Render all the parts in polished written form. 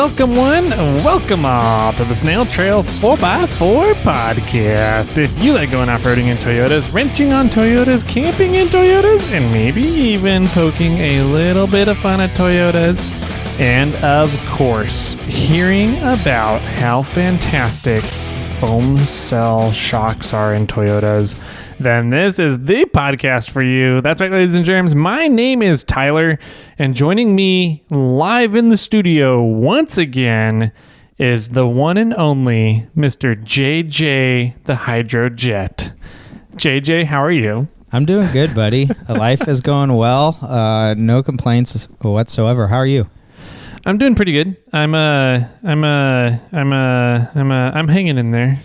Welcome all to the Snail Trail 4x4 podcast. If you like going off-roading in Toyotas, wrenching on Toyotas, camping in Toyotas, and maybe even poking a little bit of fun at Toyotas, and of course, hearing about how fantastic foam cell shocks are in Toyotas, then this is the podcast for you. That's right, ladies and germs. My name is Tyler, and joining me live in the studio once again is the one and only Mr. JJ the Hydrojet. JJ, how are you? I'm doing good, buddy. Life is going well. No complaints whatsoever. How are you? I'm doing pretty good. I'm hanging in there.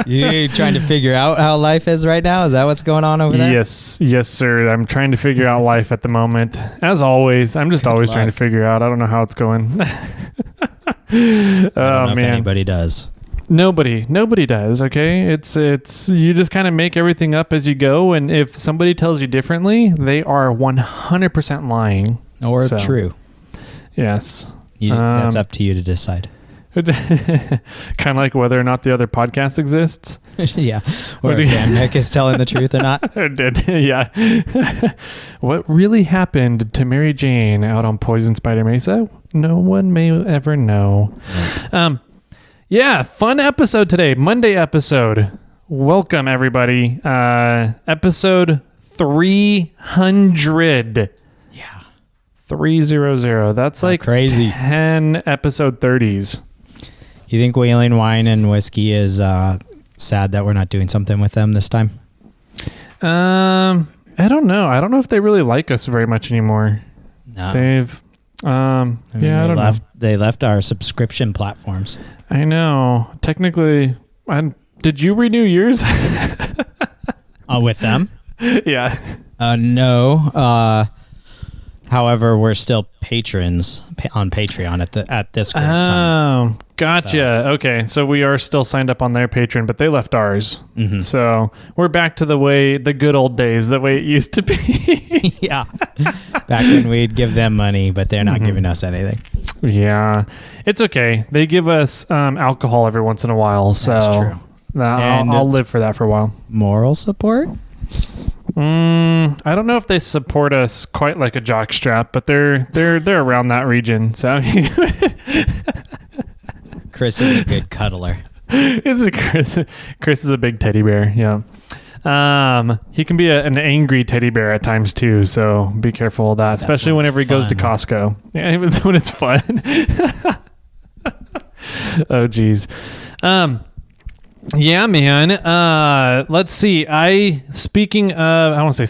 You trying to figure out how life is right now? Is that what's going on over there? Yes, sir. I'm trying to figure out life at the moment. As always, I'm just always trying to figure out. I don't know how it's going. I don't know if anybody does. Nobody does. Okay, it's you just kind of make everything up as you go, and if somebody tells you differently, they are 100% lying or true. Yes, that's up to you to decide. Kind of like whether or not the other podcast exists. Yeah, or if Nick is telling the truth or not. Yeah. What really happened to Mary Jane out on Poison Spider Mesa? No one may ever know. Right. Yeah, fun episode today. Monday episode. Welcome, everybody. Episode 300. Yeah. 300. That's like crazy. 10 episode 30s. You think Whaling Wine and Whiskey is sad that we're not doing something with them this time? I don't know. I don't know if they really like us very much anymore. No. They've... I don't know. They left our subscription platforms. I know. Technically, did you renew yours? With them? Yeah. No. However, we're still patrons on Patreon at this current time. Oh, gotcha. So. Okay, so we are still signed up on their Patreon, but they left ours. Mm-hmm. So we're back to the good old days, the way it used to be. Yeah. Back when we'd give them money, but they're not giving us anything. Yeah. It's okay. They give us alcohol every once in a while. So that's true. I'll live for that for a while. Moral support? I don't know if they support us quite like a jockstrap, but they're around that region. So Chris is a good cuddler. Chris is a big teddy bear. Yeah. He can be an angry teddy bear at times too. So be careful of that, especially whenever he goes to Costco. Yeah, when it's fun. Oh geez. Yeah, man. Let's see. I was going to say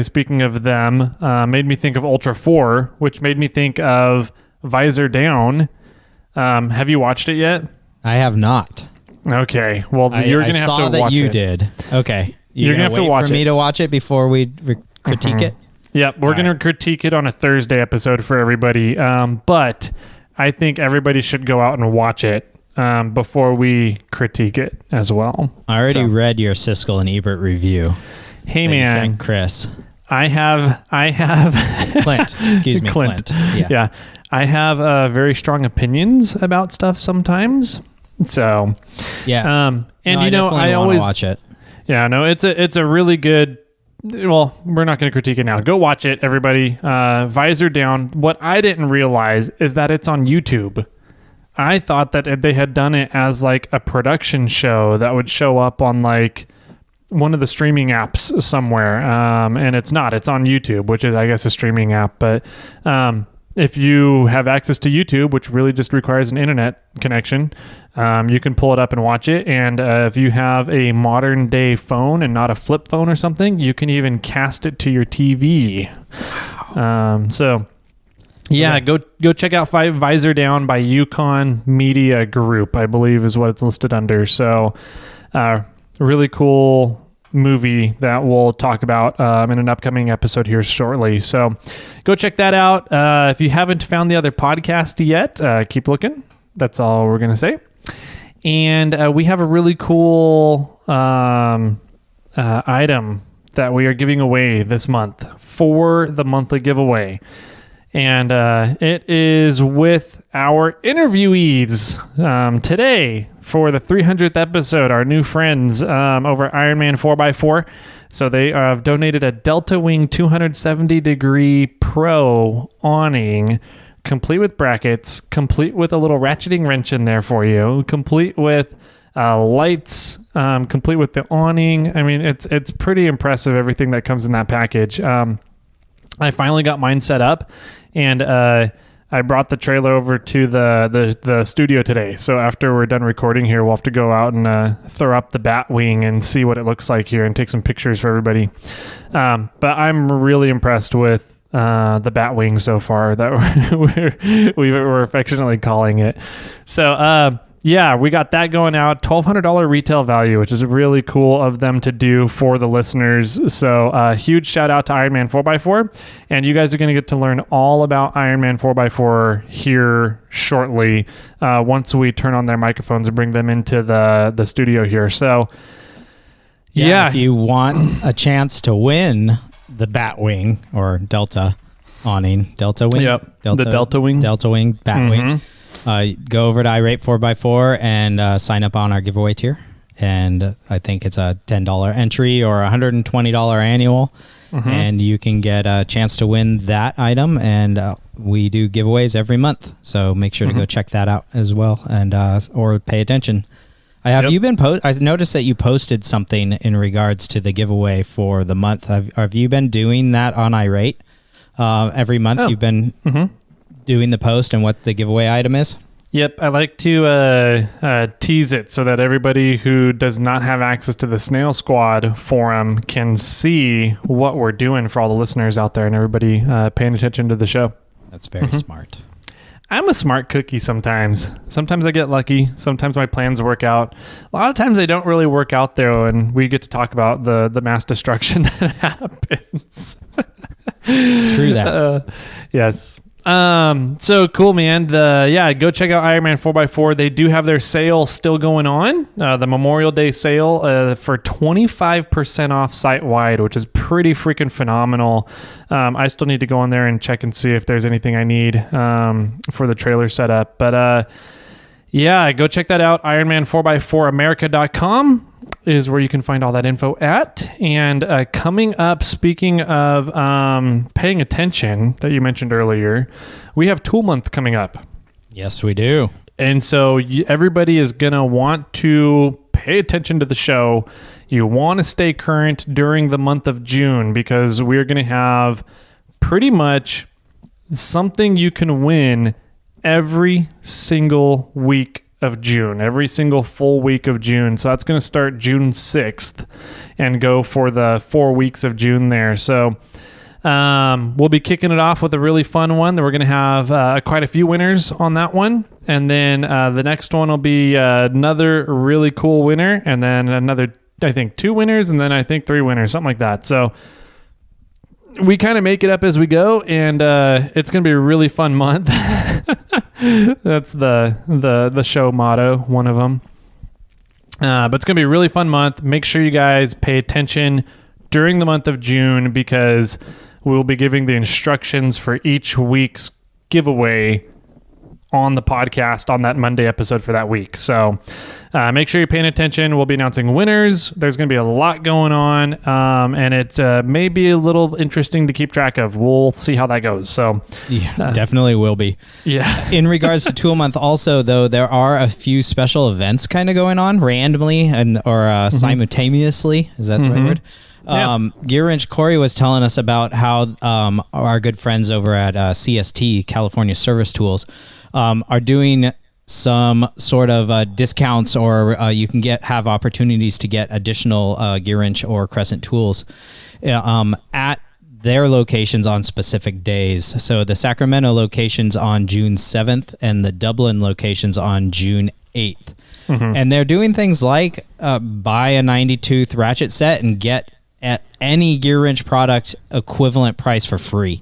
speaking of them, made me think of Ultra 4, which made me think of Visor Down. Have you watched it yet? I have not. Okay. Well, you're going to have to watch it. I saw that you did. Okay. You're going to have to watch it. For me to watch it before we critique it? Yep. We're going to critique it on a Thursday episode for everybody. But I think everybody should go out and watch it. Before we critique it as well. I already read your Siskel and Ebert review. Hey man, Chris. I have Clint. Excuse me, Clint. Yeah. I have very strong opinions about stuff sometimes. So yeah. And I always watch it. Yeah, no, it's a really good. Well, we're not going to critique it now. Go watch it, everybody. Visor Down. What I didn't realize is that it's on YouTube. I thought that they had done it as like a production show that would show up on like one of the streaming apps somewhere. And it's not. It's on YouTube, which is, I guess, a streaming app. But if you have access to YouTube, which really just requires an internet connection, you can pull it up and watch it. And if you have a modern day phone and not a flip phone or something, you can even cast it to your TV. Yeah, okay. Go check out Visor Down by Yukon Media Group, I believe is what it's listed under. So really cool movie that we'll talk about in an upcoming episode here shortly. So go check that out. If you haven't found the other podcast yet, keep looking. That's all we're going to say. And we have a really cool item that we are giving away this month for the monthly giveaway. And it is with our interviewees today for the 300th episode, our new friends over Ironman 4x4. So they have donated a Delta Wing 270-degree Pro awning, complete with brackets, complete with a little ratcheting wrench in there for you, complete with lights, complete with the awning. I mean, it's pretty impressive, everything that comes in that package. I finally got mine set up, and I brought the trailer over to the studio today. So after we're done recording here, we'll have to go out and throw up the bat wing and see what it looks like here and take some pictures for everybody. But I'm really impressed with the bat wing so far, that we're affectionately calling it. So yeah, we got that going out. $1,200 retail value, which is really cool of them to do for the listeners. So huge shout out to Ironman 4x4. And you guys are going to get to learn all about Ironman 4x4 here shortly once we turn on their microphones and bring them into the studio here. So yeah. If you want a chance to win the Batwing or Delta awning, Delta Wing? Yep, the Delta Wing. Delta Wing, Batwing. Go over to Irate 4x4 and sign up on our giveaway tier. And I think it's a $10 entry or $120 annual. And you can get a chance to win that item. And we do giveaways every month. So make sure to go check that out as well, and or pay attention. I noticed that you posted something in regards to the giveaway for the month. Have you been doing that on Irate? Every month you've been doing the post and what the giveaway item is? Yep, I like to tease it so that everybody who does not have access to the Snail Squad forum can see what we're doing for all the listeners out there and everybody paying attention to the show. That's very smart. I'm a smart cookie sometimes. Sometimes I get lucky. Sometimes my plans work out. A lot of times they don't really work out, though, and we get to talk about the mass destruction that happens. True that. Yes. So cool, man. Go check out Ironman 4x4. They do have their sale still going on, the Memorial Day sale for 25% off site-wide, which is pretty freaking phenomenal. I still need to go on there and check and see if there's anything I need for the trailer setup. But go check that out. Ironman4x4america.com is where you can find all that info at. And coming up, speaking of paying attention that you mentioned earlier, we have Tool Month coming up. Yes, we do. And so everybody is going to want to pay attention to the show. You want to stay current during the month of June, because we're going to have pretty much something you can win every single week of June, every single full week of June. So that's going to start June 6th and go for the 4 weeks of June there. So we'll be kicking it off with a really fun one that we're going to have quite a few winners on that one. And then the next one will be another really cool winner, and then another, I think, 2 winners, and then I think 3 winners, something like that. So we kind of make it up as we go, and it's going to be a really fun month. That's the show motto, one of them. But it's going to be a really fun month. Make sure you guys pay attention during the month of June, because we'll be giving the instructions for each week's giveaway on the podcast on that Monday episode for that week. So make sure you're paying attention. We'll be announcing winners. There's going to be a lot going on, and it may be a little interesting to keep track of. We'll see how that goes. So yeah, definitely will be. Yeah. In regards to Tool Month also, though, there are a few special events kind of going on randomly or simultaneously. Is that the right word? Gear Wrench Corey was telling us about how our good friends over at CST, California Service Tools, are doing some sort of discounts, or you can have opportunities to get additional Gear Wrench or Crescent tools at their locations on specific days. So the Sacramento location's on June 7th and the Dublin location's on June 8th. And they're doing things like buy a 90-tooth ratchet set and get at any Gear Wrench product equivalent price for free.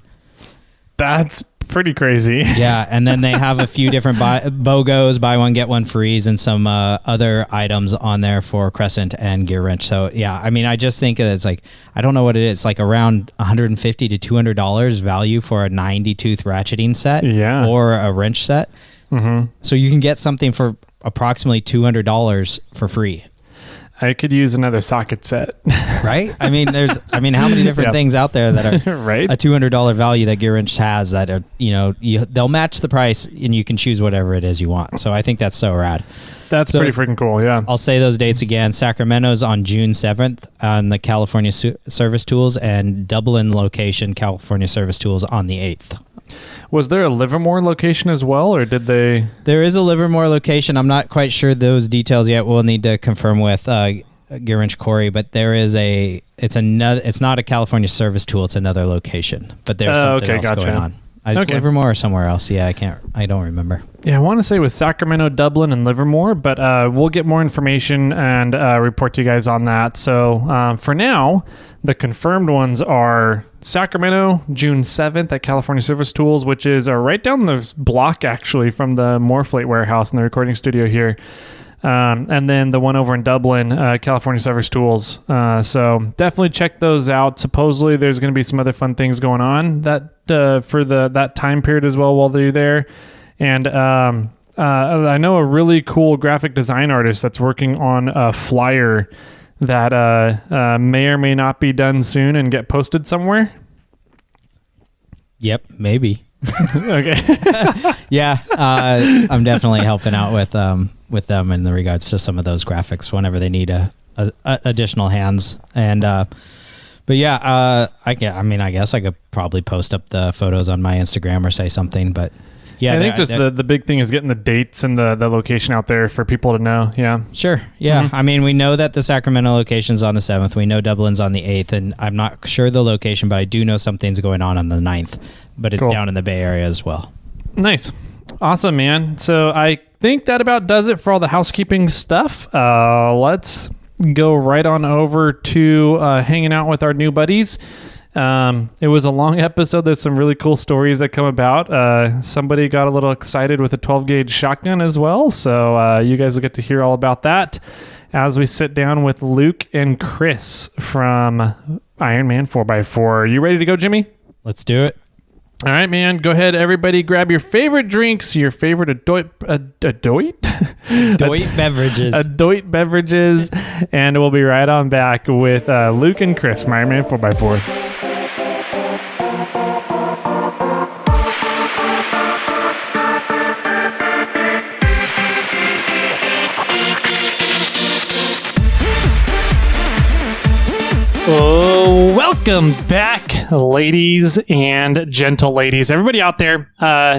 That's pretty crazy. Yeah, and then they have a few different BOGOs, buy one get one frees, and some other items on there for Crescent and Gear Wrench. So yeah, I mean, I just think that it's like, I don't know what it is, like around $150 to $200 value for a 90 tooth ratcheting set, or a wrench set. So you can get something for approximately $200 for free. I could use another socket set. Right? I mean, how many different things out there that are right? a $200 value that Gear Wrench has that are, they'll match the price and you can choose whatever it is you want. So I think that's so rad. That's pretty freaking cool, yeah. I'll say those dates again. Sacramento's on June 7th on the California Service Tools, and Dublin location, California Service Tools, on the 8th. Was there a Livermore location as well, or did they? There is a Livermore location. I'm not quite sure those details yet. We'll need to confirm with Gear Wrench Corey, but there is it's not a California Service Tool. It's another location, but there's something else going on. It's Livermore or somewhere else. Yeah, I don't remember. Yeah, I want to say it was Sacramento, Dublin, and Livermore, but we'll get more information and report to you guys on that. So for now, the confirmed ones are Sacramento, June 7th at California Service Tools, which is right down the block, actually, from the Morflate warehouse in the recording studio here. And then the one over in Dublin, California Service Tools. So definitely check those out. Supposedly there's going to be some other fun things going on that for that time period as well while they're there. And I know a really cool graphic design artist that's working on a flyer that may or may not be done soon and get posted somewhere. Yep, maybe. Okay. Yeah, I'm definitely helping out with them in regards to some of those graphics whenever they need additional hands. And but yeah, I guess I could probably post up the photos on my Instagram or say something, but yeah, I think just the big thing is getting the dates and the location out there for people to know. Yeah, sure. Yeah, I mean, we know that the Sacramento location's on the 7th. We know Dublin's on the 8th, and I'm not sure the location, but I do know something's going on the 9th, but it's down in the Bay Area as well. Nice. Awesome, man. So I think that about does it for all the housekeeping stuff. Let's go right on over to hanging out with our new buddies. It was a long episode. There's some really cool stories that come about. Somebody got a little excited with a 12 gauge shotgun as well. So you guys will get to hear all about that as we sit down with Luke and Chris from Iron Man 4x4. You ready to go, Jimmy? Let's do it. All right, man. Go ahead, everybody. Grab your favorite drinks, your favorite Adoit beverages, and we'll be right on back with Luke and Chris from Iron Man 4x4. Oh, welcome back, ladies and gentle ladies. Everybody out there,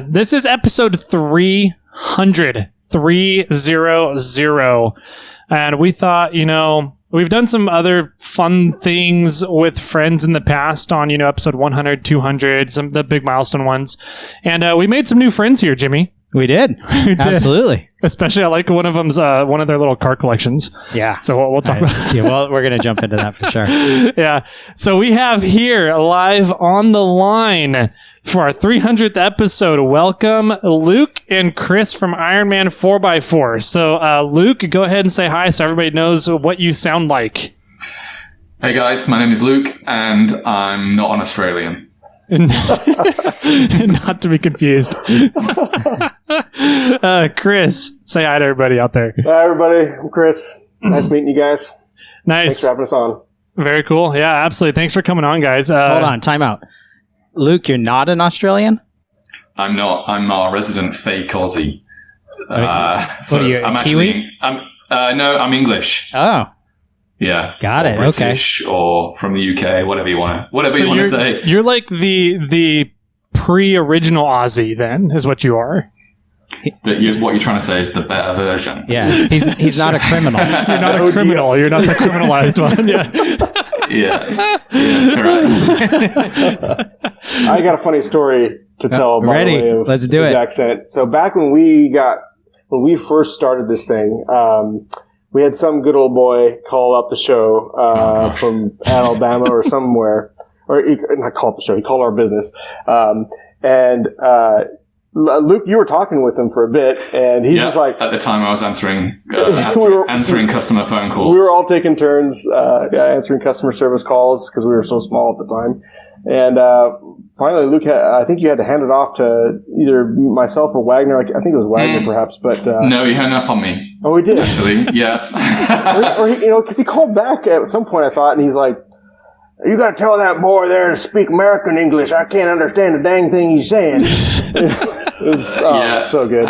this is episode 300. And we thought, we've done some other fun things with friends in the past on, episode 100, 200, some of the big milestone ones. And we made some new friends here, Jimmy. We did. Absolutely. Especially, I like one of them's one of their little car collections. Yeah. So we'll talk about. Yeah, well, we're going to jump into that for sure. Yeah. So we have here live on the line for our 300th episode. Welcome, Luke and Chris from Iron Man 4x4. So, Luke, go ahead and say hi so everybody knows what you sound like. Hey guys, my name is Luke, and I'm not an Australian. Not to be confused. Chris, say hi to everybody out there. Hi, everybody. I'm Chris. Nice meeting you guys. Nice. Thanks for having us on. Very cool. Yeah, absolutely. Thanks for coming on, guys. Hold on, time out. Luke, you're not an Australian? I'm not. I'm a resident fake Aussie. What are you, I'm Kiwi? No, I'm English. Oh. Yeah. Got it. British, okay. Or from the UK, whatever you want to say. You're like the pre-original Aussie, then, is what you are. What you're trying to say is the better version. Yeah. He's not a criminal. You're not a criminal. You're not the criminalized one. Yeah. Correct. I got a funny story to tell about Ready. the way of Let's do his it. accent. So back when we first started this thing, we had some good old boy call up the show from Alabama or somewhere, or not call up the show. He called our business, And Luke, you were talking with him for a bit, and he's just like... At the time, I was answering customer phone calls. We were all taking turns answering customer service calls because we were so small at the time. And finally, Luke, I think you had to hand it off to either myself or Wagner. I think it was Wagner, perhaps. But no, he hung up on me. Oh, he did? Actually, yeah. or because he called back at some point, I thought, and he's like, "You got to tell that boy there to speak American English. I can't understand a dang thing he's saying." It was so good.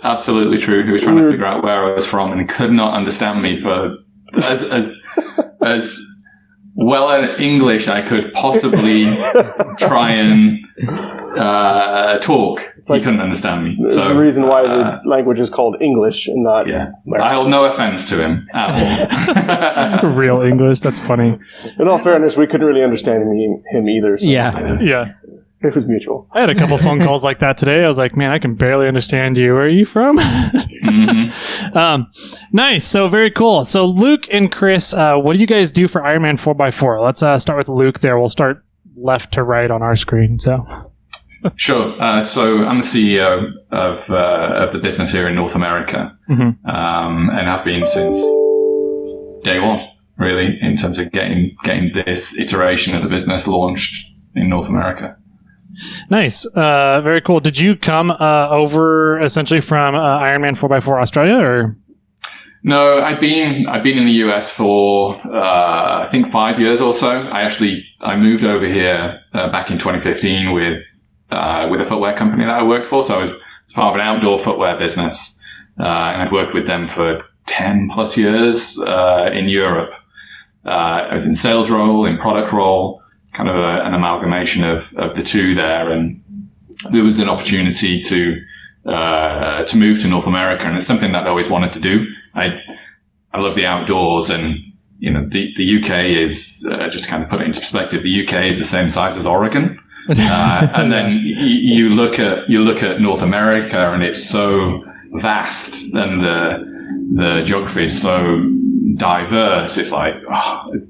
Absolutely true. He was trying to figure out where I was from and could not understand me for as well as English I could possibly try and talk. He couldn't understand me. There's a reason why the language is called English and not American. I hold no offense to him at all. Real English. That's funny. In all fairness, we couldn't really understand him either. So Yeah. It was mutual. I had a couple phone calls like that today. I was like, man, I can barely understand you. Where are you from? Nice. So very cool. So Luke and Chris, what do you guys do for Ironman 4x4? Let's start with Luke there. We'll start left to right on our screen. So Sure. So I'm the CEO of the business here in North America. And I've been since day one, really, in terms of getting this iteration of the business launched in North America. Nice. Very cool. Did you come over essentially from Ironman 4x4 Australia, or? No, I've been in the US for I think 5 years or so. I moved over here back in 2015 with a footwear company that I worked for. So I was part of an outdoor footwear business, and I'd worked with them for 10 plus years in Europe. I was in sales role, in product role, kind of an amalgamation of the two there, and there was an opportunity to move to North America, and it's something that I always wanted to do. I love the outdoors, and the UK is just to kind of put it into perspective. The UK is the same size as Oregon, and then you look at North America, and it's so vast, and the geography is so diverse. It's like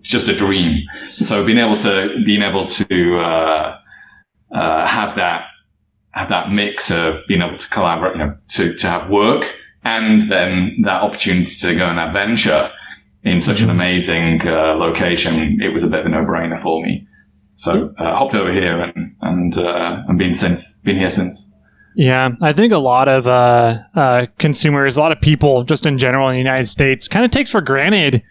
just a dream. So being able to have that mix of being able to collaborate, to have work, and then that opportunity to go and adventure in such an amazing location, it was a bit of a no-brainer for me. So hopped over here and been here since. Yeah, I think a lot of consumers, a lot of people just in general in the United States kind of takes for granted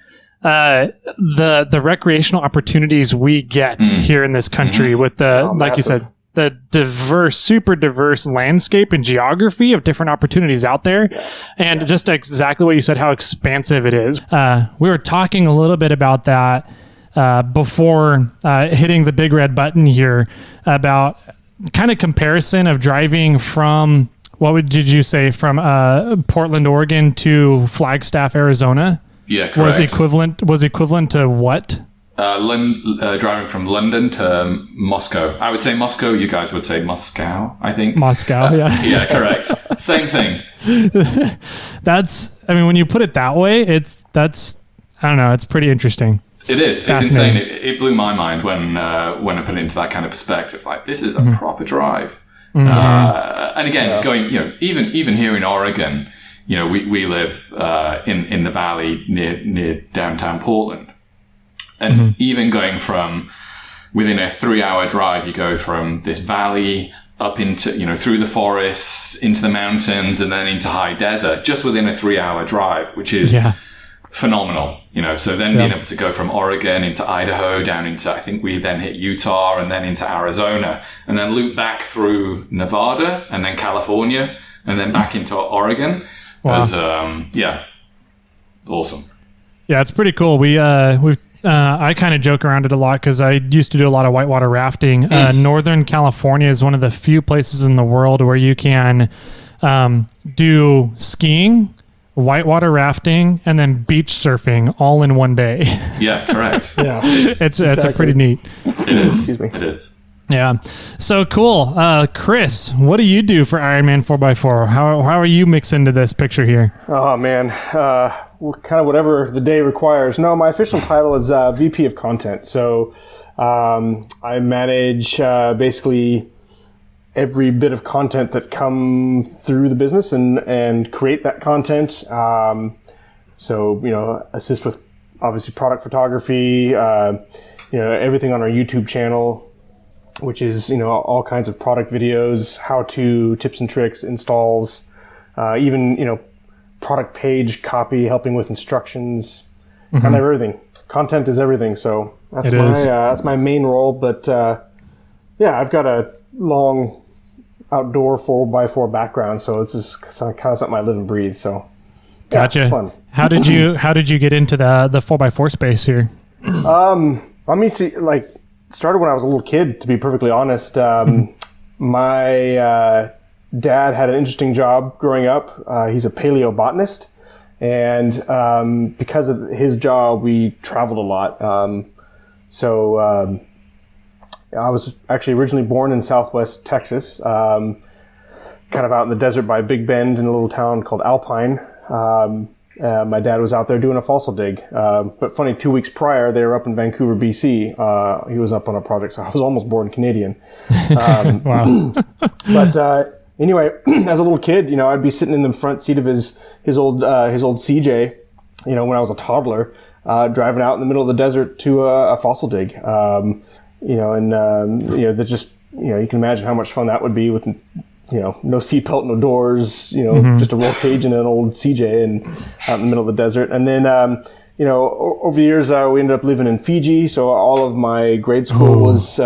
the recreational opportunities we get here in this country with like you said, the super diverse landscape and geography of different opportunities out there. And just exactly what you said, how expansive it is. We were talking a little bit about that before hitting the big red button here about kind of comparison of driving from, did you say, from Portland, Oregon to Flagstaff, Arizona? Yeah, correct. Was equivalent to what? Driving from London to Moscow. I would say Moscow. You guys would say Moscow, I think. Moscow, yeah. Yeah, correct. Same thing. When you put it that way, I don't know, it's pretty interesting. It is. It's insane. It blew my mind when I put it into that kind of perspective. Like, this is a proper drive. And again, going, even here in Oregon, we live in the valley near downtown Portland, and even going from within a 3-hour drive, you go from this valley up into through the forests into the mountains and then into high desert, just within a 3-hour drive, which is phenomenal. So then being able to go from Oregon into Idaho, down into, I think we then hit Utah and then into Arizona, and then loop back through Nevada and then California and then back into Oregon. Wow. Was awesome. Yeah, it's pretty cool. I kind of joke around it a lot because I used to do a lot of whitewater rafting. Northern California is one of the few places in the world where you can do skiing, whitewater rafting, and then beach surfing all in one day. Yeah, correct. Yeah, it's a pretty neat. It is. Excuse me. It is. Yeah. So cool. Chris, what do you do for Ironman 4x4? How are you mixed into this picture here? Oh, man. Kind of whatever the day requires. No, my official title is VP of Content. So I manage basically every bit of content that come through the business and create that content. So, assist with obviously product photography, everything on our YouTube channel, which is, all kinds of product videos, how-to, tips and tricks, installs, even, product page copy, helping with instructions, kind of everything. Content is everything. So that's my main role. But, I've got a long outdoor 4x4 background. So it's just kind of something I live and breathe. So gotcha. It's fun. How did you get into the 4x4 space here? Started when I was a little kid, to be perfectly honest. My dad had an interesting job growing up. He's a paleobotanist, and because of his job, we traveled a lot. I was actually originally born in Southwest Texas, kind of out in the desert by Big Bend in a little town called Alpine. My dad was out there doing a fossil dig. But funny, 2 weeks prior, they were up in Vancouver, BC. He was up on a project, so I was almost born Canadian. Wow. But anyway, as a little kid, I'd be sitting in the front seat of his old CJ, when I was a toddler, driving out in the middle of the desert to a fossil dig. You can imagine how much fun that would be with no seatbelt, no doors, just a roll cage and an old CJ and out in the middle of the desert. And then, over the years, we ended up living in Fiji. So all of my grade school was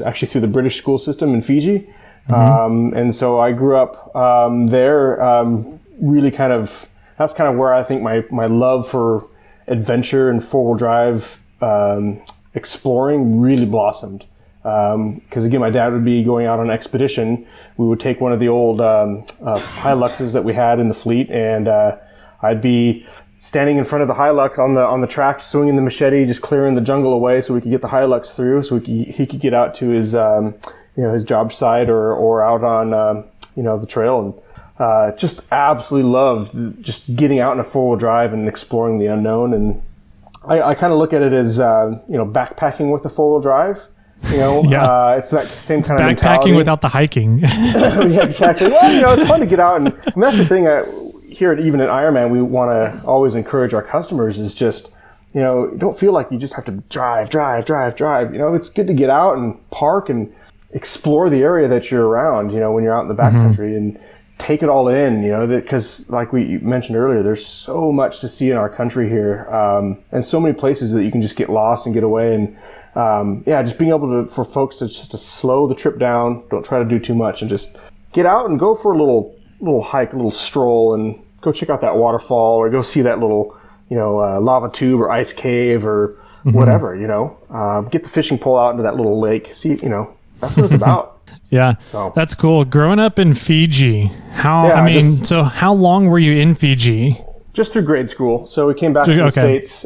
actually through the British school system in Fiji. And so I grew up, there, really that's kind of where I think my love for adventure and four-wheel drive, exploring really blossomed. Because again, my dad would be going out on an expedition. We would take one of the old Hiluxes that we had in the fleet, and I'd be standing in front of the Hilux on the track, swinging the machete, just clearing the jungle away, so we could get the Hilux through, so he could get out to his his job site or out on the trail, and just absolutely loved just getting out in a four-wheel drive and exploring the unknown. And I kind of look at it as backpacking with a four-wheel drive. It's that same kind of mentality. Backpacking without the hiking. Yeah, exactly. Well, it's fun to get out, and that's the thing. Here, even at Ironman, we want to always encourage our customers is just, don't feel like you just have to drive. It's good to get out and park and explore the area that you're around. When you're out in the backcountry and take it all in. Because like we mentioned earlier, there's so much to see in our country here, and so many places that you can just get lost and get away. And just being able for folks to slow the trip down, don't try to do too much, and just get out and go for a little hike, a little stroll, and go check out that waterfall, or go see that little, lava tube or ice cave or whatever, get the fishing pole out into that little lake. See, that's what it's about. Yeah, so that's cool. Growing up in Fiji, so how long were you in Fiji? Just through grade school. So we came back to the States,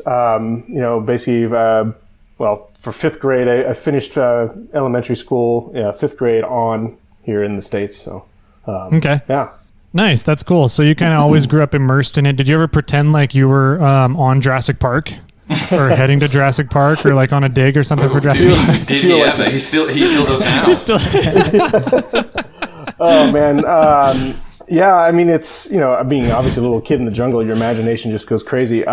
basically, for fifth grade, I finished elementary school, fifth grade on here in the States. So, yeah. Nice. That's cool. So you kind of always grew up immersed in it. Did you ever pretend like you were on Jurassic Park? Or heading to Jurassic Park, or like on a dig or something for Jurassic Park? Did he ever? He still does now. Oh, man. It's, being obviously a little kid in the jungle, your imagination just goes crazy.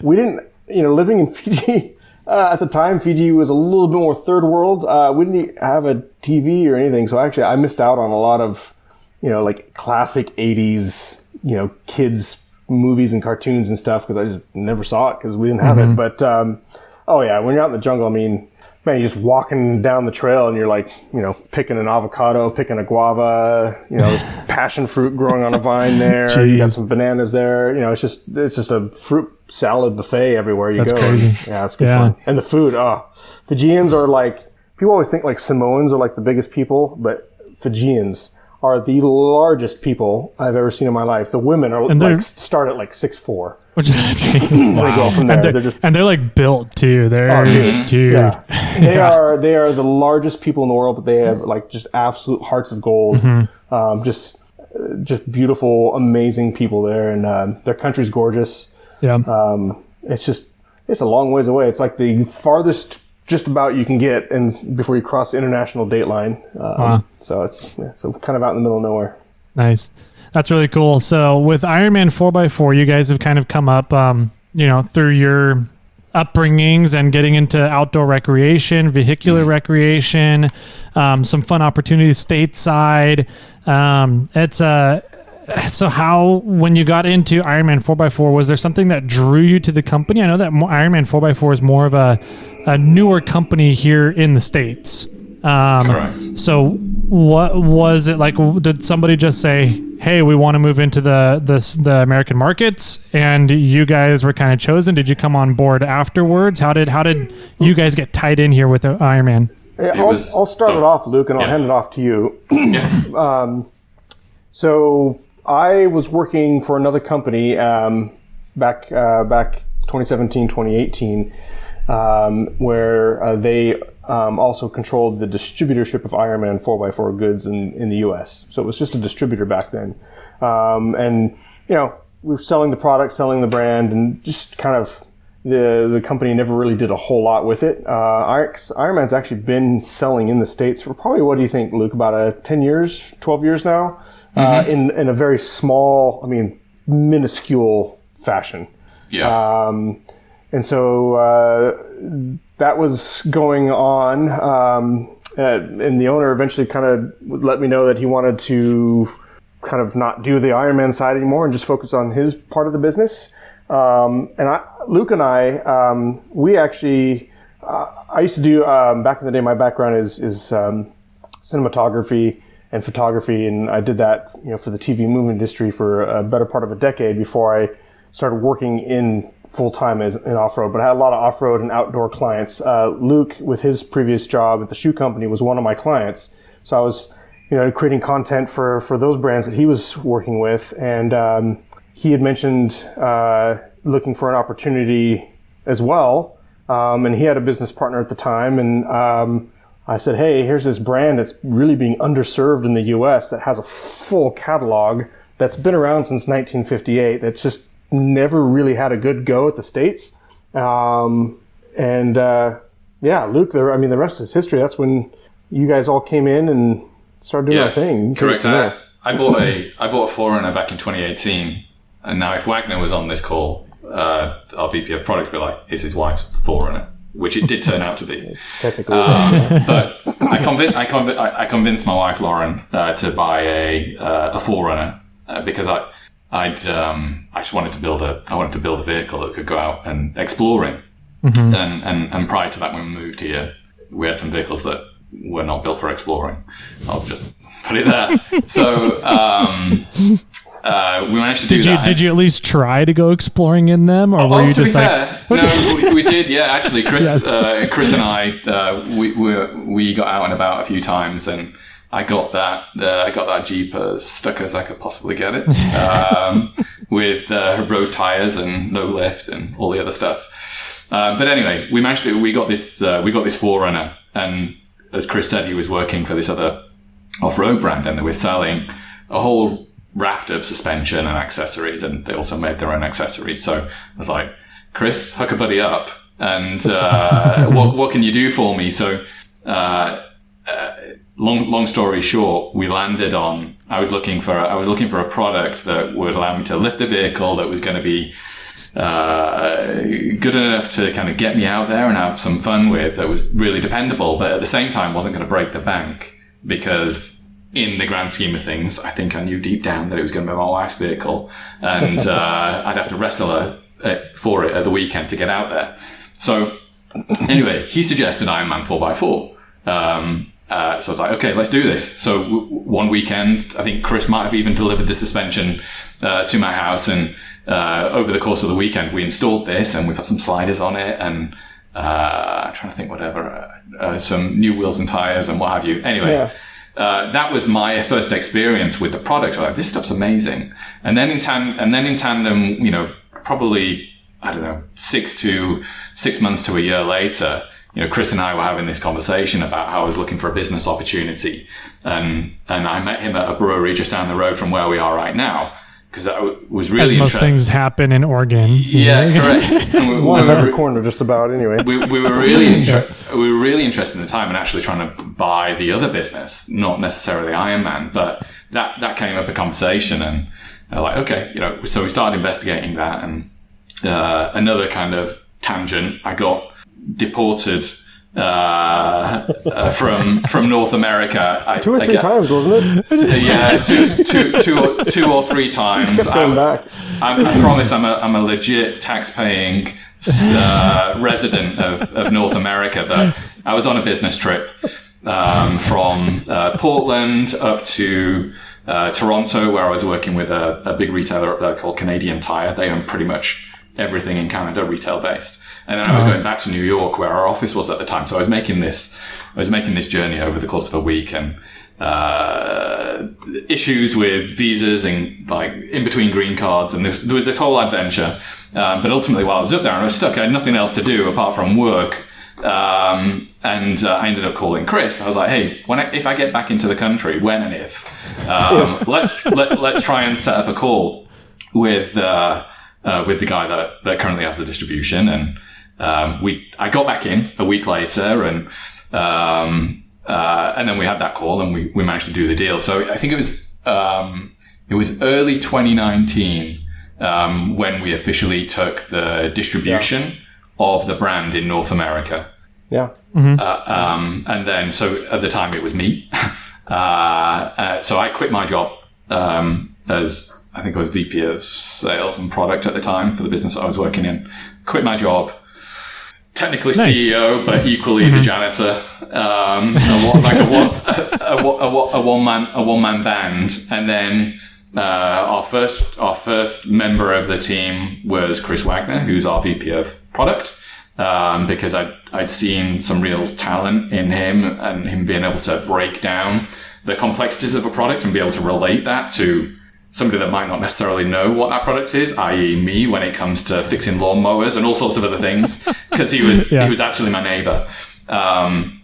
We didn't, living in Fiji, at the time, Fiji was a little bit more third world. We didn't have a TV or anything. So actually, I missed out on a lot of, classic 80s, kids movies and cartoons and stuff, because I just never saw it because we didn't have it. But, when you're out in the jungle, man, you're just walking down the trail and you're like, picking an avocado, picking a guava, there's passion fruit growing on a vine there. Jeez. You got some bananas there. It's just a fruit salad buffet everywhere you go. That's crazy. It's good fun. And the food, Fijians are like, people always think like Samoans are like the biggest people, but Fijians are the largest people I've ever seen in my life. The women are start at like 6'4". Which they go from there. They're like built too. Dude. Yeah. They are the largest people in the world, but they have like just absolute hearts of gold. Just beautiful, amazing people there, and their country's gorgeous. Yeah. It's a long ways away. It's like the farthest just about you can get and before you cross the international date line. So it's kind of out in the middle of nowhere. Nice. That's really cool. So with Ironman 4x4, you guys have kind of come up, through your upbringings and getting into outdoor recreation, vehicular recreation, some fun opportunities stateside. So how, when you got into Ironman 4x4, was there something that drew you to the company? I know that Ironman 4x4 is more of a newer company here in the States. Correct. So what was it like? Did somebody just say, hey, we want to move into the American markets, and you guys were kind of chosen? Did you come on board afterwards? How did you guys get tied in here with Ironman? I'll start it off, Luke, and I'll hand it off to you. So I was working for another company back 2017, 2018, where they also controlled the distributorship of Ironman 4x4 goods in the U.S. So it was just a distributor back then. And, we were selling the product, selling the brand, and just kind of the company never really did a whole lot with it. Ironman's actually been selling in the States for probably, what do you think, Luke, about 10 years, 12 years now? In a very small, minuscule fashion. Yeah. And so that was going on, and the owner eventually kind of let me know that he wanted to kind of not do the Ironman side anymore and just focus on his part of the business. Luke and I, we actually, I used to do, back in the day, my background is cinematography and photography, and I did that, for the TV movie industry for a better part of a decade before I started working in full-time in off-road. But I had a lot of off-road and outdoor clients. Luke, with his previous job at the shoe company, was one of my clients. So I was, creating content for those brands that he was working with. And he had mentioned looking for an opportunity as well. And he had a business partner at the time. And I said, hey, here's this brand that's really being underserved in the U.S. that has a full catalog that's been around since 1958. That's just never really had a good go at the States. Luke, the rest is history. That's when you guys all came in and started doing our thing. Correct. I bought a 4Runner back in 2018. And now if Wagner was on this call, our VP of product would be like, it's his wife's 4Runner, which it did turn out to be. Technically. But I convinced my wife, Lauren, to buy a 4Runner because I just wanted to build a vehicle that could go out and explore in. And prior to that, when we moved here, we had some vehicles that were not built for exploring. I'll just put it there. So we managed to do that. Did you at least try to go exploring in them, or were you just like? To be fair, no, we did. Yeah, actually, Chris, yes. Chris and I, we got out and about a few times, and I got that Jeep as stuck as I could possibly get it, with road tires and no lift and all the other stuff. But anyway, we got this 4Runner, and as Chris said, he was working for this other off-road brand, and they were selling a whole raft of suspension and accessories, and they also made their own accessories. So I was like, Chris, hook a buddy up, and what can you do for me? So long story short, we landed on. I was looking for a product that would allow me to lift the vehicle, that was going to be good enough to kind of get me out there and have some fun with, that was really dependable, but at the same time wasn't going to break the bank, because in the grand scheme of things, I think I knew deep down that it was going to be my wife's vehicle, and I'd have to wrestle her for it at the weekend to get out there. So anyway, he suggested Ironman 4x4. So I was like, okay, let's do this. So one weekend, I think Chris might have even delivered the suspension to my house, and over the course of the weekend, we installed this, and we put some sliders on it, and I'm trying to think some new wheels and tires and what have you. Anyway, that was my first experience with the product. I was like, this stuff's amazing. And then in tandem, probably, I don't know, 6 months to a year later, Chris and I were having this conversation about how I was looking for a business opportunity. And I met him at a brewery just down the road from where we are right now, because I was really As most interested. things happen in Oregon. Yeah, correct. And One in every corner, just about. Anyway, we were really interested in the time and actually trying to buy the other business, not necessarily Iron Man, but that came up a conversation, and like, okay, so we started investigating that, and another kind of tangent. I got deported from North America. two or three times, wasn't it? Yeah, two or three times. Just kept going back. I promise I'm a legit tax-paying resident of North America, but I was on a business trip from Portland up to Toronto, where I was working with a big retailer up there called Canadian Tire. They own pretty much everything in Canada, retail-based. And then I was going back to New York, where our office was at the time. So I was making this journey over the course of a week, and issues with visas and like in between green cards, and there was this whole adventure. But ultimately, while I was up there and I was stuck, I had nothing else to do apart from work. And I ended up calling Chris. I was like, "Hey, if I get back into the country, when and if, let's try and set up a call with the guy that currently has the distribution." And I got back in a week later, and then we had that call, and we managed to do the deal. So I think it was early 2019 when we officially took the distribution of the brand in North America. Yeah. And then, so at the time it was me. So I quit my job as I think I was VP of Sales and Product at the time for the business I was working in. Quit my job. Technically Nice. CEO, but equally the janitor. A one man band, and then our first member of the team was Chris Wagner, who's our VP of Product, because I'd seen some real talent in him, and him being able to break down the complexities of a product and be able to relate that to somebody that might not necessarily know what that product is, i.e. me, when it comes to fixing lawnmowers and all sorts of other things, because he was actually my neighbor. And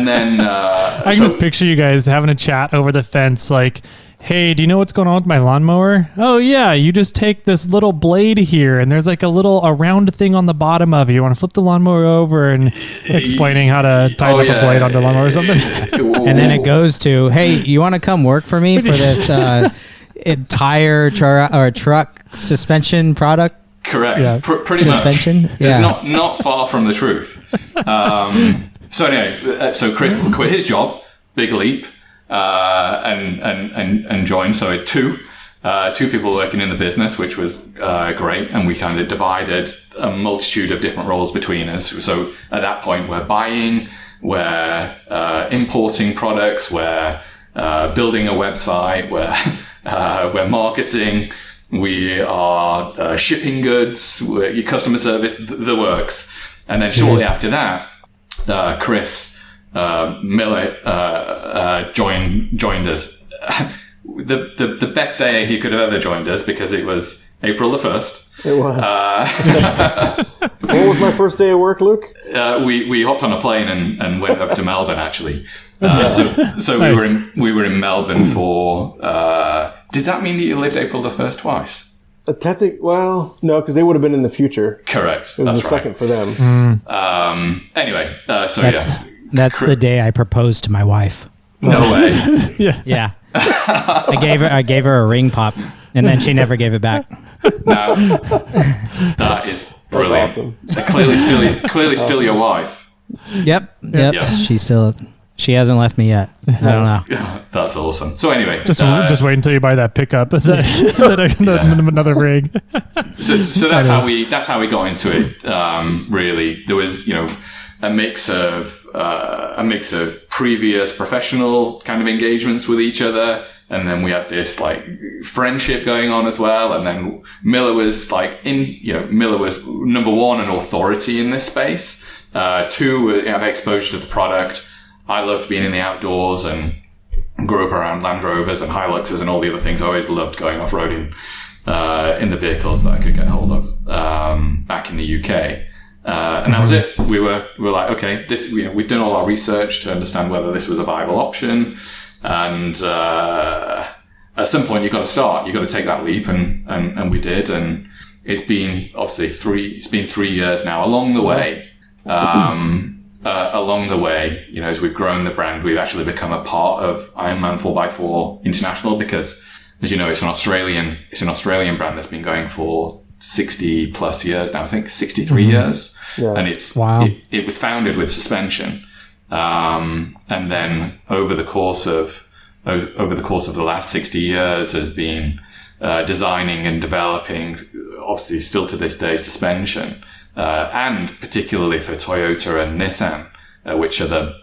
then I can just picture you guys having a chat over the fence, like, "Hey, do you know what's going on with my lawnmower? Oh yeah, you just take this little blade here, and there's like a round thing on the bottom of it. You want to flip the lawnmower over," and explaining how to tighten up a blade onto the lawnmower or something. And then it goes to, "Hey, you want to come work for me for this truck suspension product?" Correct. Yeah. Pretty Suspension? much. Yeah. It's not far from the truth. So anyway, so Chris quit his job, big leap, and joined. So we had two people working in the business, which was great. And we kind of divided a multitude of different roles between us. So at that point, we're buying, we're importing products, we're building a website, we're marketing, we are shipping goods, your customer service, the works. And then shortly after that, Chris Miller joined us. The best day he could have ever joined us, because it was April the 1st. It was. What was my first day of work, Luke? We hopped on a plane and went up to Melbourne, actually. So Nice. we were in Melbourne for. Did that mean that you lived April the 1st twice? Well, no, because they would have been in the future. Correct. It was That's the right. second for them. Anyway, That's the day I proposed to my wife. No way. Yeah. I gave her a ring pop, and then she never gave it back. No, that is brilliant. Awesome. Clearly still your wife. Yep. Yeah. She hasn't left me yet. I don't know. That's awesome. So anyway, Just wait until you buy that pickup, another rig. So that's how we got into it. Really, there was a mix of previous professional kind of engagements with each other, and then we had this like friendship going on as well. And then Miller was Miller was number one, an authority in this space. Two, had exposure to the product. I loved being in the outdoors and grew up around Land Rovers and Hiluxes and all the other things. I always loved going off-roading in the vehicles that I could get hold of back in the UK. And that was it. We were like, okay, we'd done all our research to understand whether this was a viable option. And at at some point you've got to start. You've got to take that leap, and we did. And it's been obviously 3 years now. Along the way, as we've grown the brand, we've actually become a part of Ironman 4x4 International because, as you know, it's an Australian brand that's been going for 60 plus years now. I think 63 years, and it was founded with suspension, and then over the course of the last 60 years has been designing and developing, obviously still to this day, suspension, and particularly for Toyota and Nissan, which are the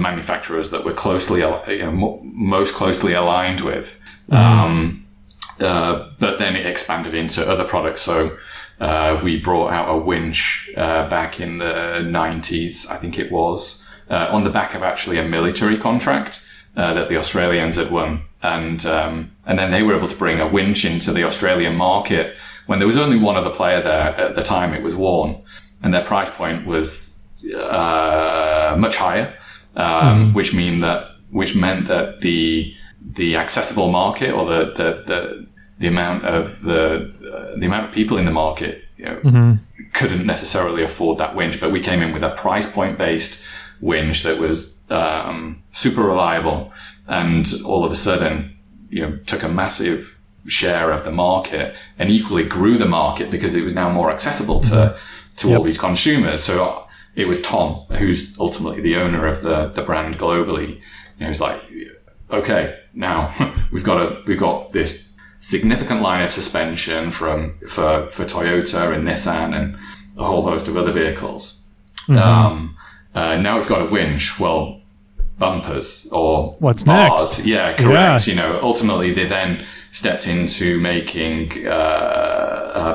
manufacturers that we're most closely aligned with. But then it expanded into other products. So we brought out a winch back in the 90s, I think it was, on the back of actually a military contract that the Australians had won. And then they were able to bring a winch into the Australian market when there was only one other player there at the time. It was Warn, and their price point was much higher, which meant that the accessible market, or the amount of people in the market, couldn't necessarily afford that winch. But we came in with a price point based winch that was super reliable, and all of a sudden, took a massive share of the market, and equally grew the market because it was now more accessible to all these consumers. So it was Tom, who's ultimately the owner of the brand globally. He was like, okay, now we've got this significant line of suspension for Toyota and Nissan and a whole host of other vehicles. Now we've got a winch. Well, bumpers or what's bars. next? Yeah, correct. Yeah. Ultimately they then stepped into making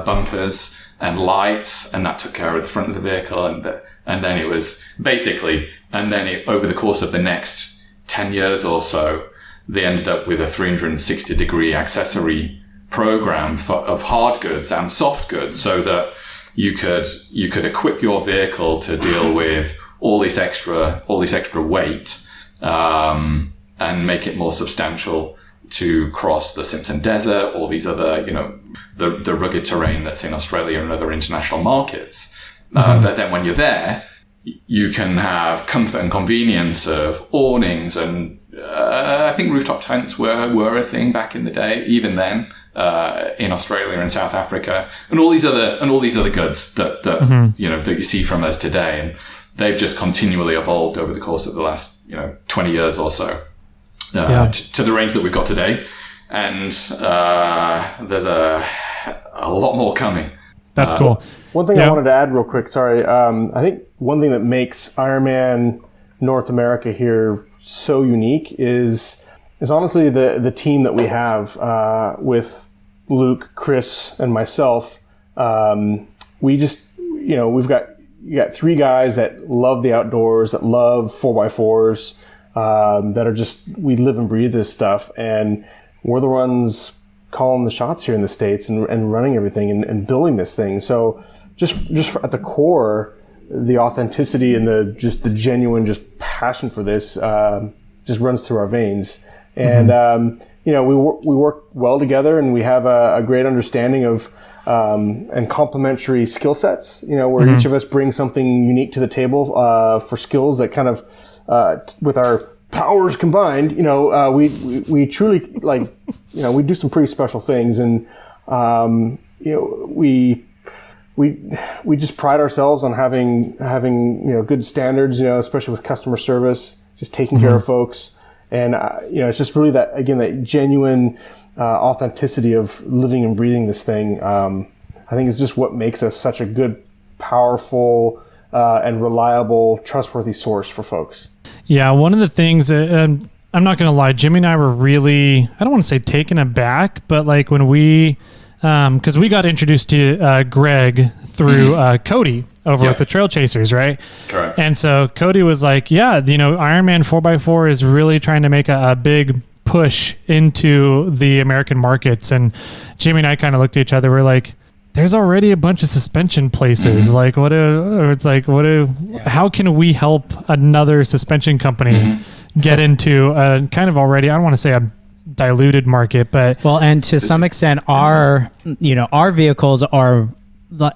bumpers and lights, and that took care of the front of the vehicle. And then it was basically, over the course of the next 10 years or so, they ended up with a 360-degree accessory program of hard goods and soft goods, so that you could equip your vehicle to deal with all this extra weight, and make it more substantial to cross the Simpson Desert, all these other, the rugged terrain that's in Australia and other international markets. But then when you're there, you can have comfort and convenience of awnings, and I think rooftop tents were a thing back in the day, even then, in Australia and South Africa, and all these other goods that you see from us today. And they've just continually evolved over the course of the last 20 years or so, to the range that we've got today. And there's a lot more coming. That's cool. One thing I wanted to add real quick, sorry. I think one thing that makes Ironman North America here so unique is honestly the team that we have with Luke, Chris, and myself. We just, you got three guys that love the outdoors, that love 4x4s, that are just, we live and breathe this stuff. And we're the ones calling the shots here in the States and running everything and building this thing. So just at the core, the authenticity and the genuine passion for this just runs through our veins. And we work well together, and we have a great understanding of and complementary skill sets. Where each of us brings something unique to the table for skills that kind of with our powers combined. We truly we do some pretty special things, and we just pride ourselves on having good standards, especially with customer service, just taking care of folks. And, it's just really that genuine authenticity of living and breathing this thing. I think is just what makes us such a good, powerful, and reliable, trustworthy source for folks. Yeah, one of the things that, I'm not going to lie, Jimmy and I were really, I don't want to say taken aback, but like when we, because we got introduced to Greg through Cody over at the Trail Chasers, right? Correct. And so Cody was like, Ironman 4x4 is really trying to make a big push into the American markets. And Jimmy and I kind of looked at each other. We're like, there's already a bunch of suspension places. Like, how can we help another suspension company get into a kind of already, I don't want to say diluted market. But Well, and to some extent, our vehicles are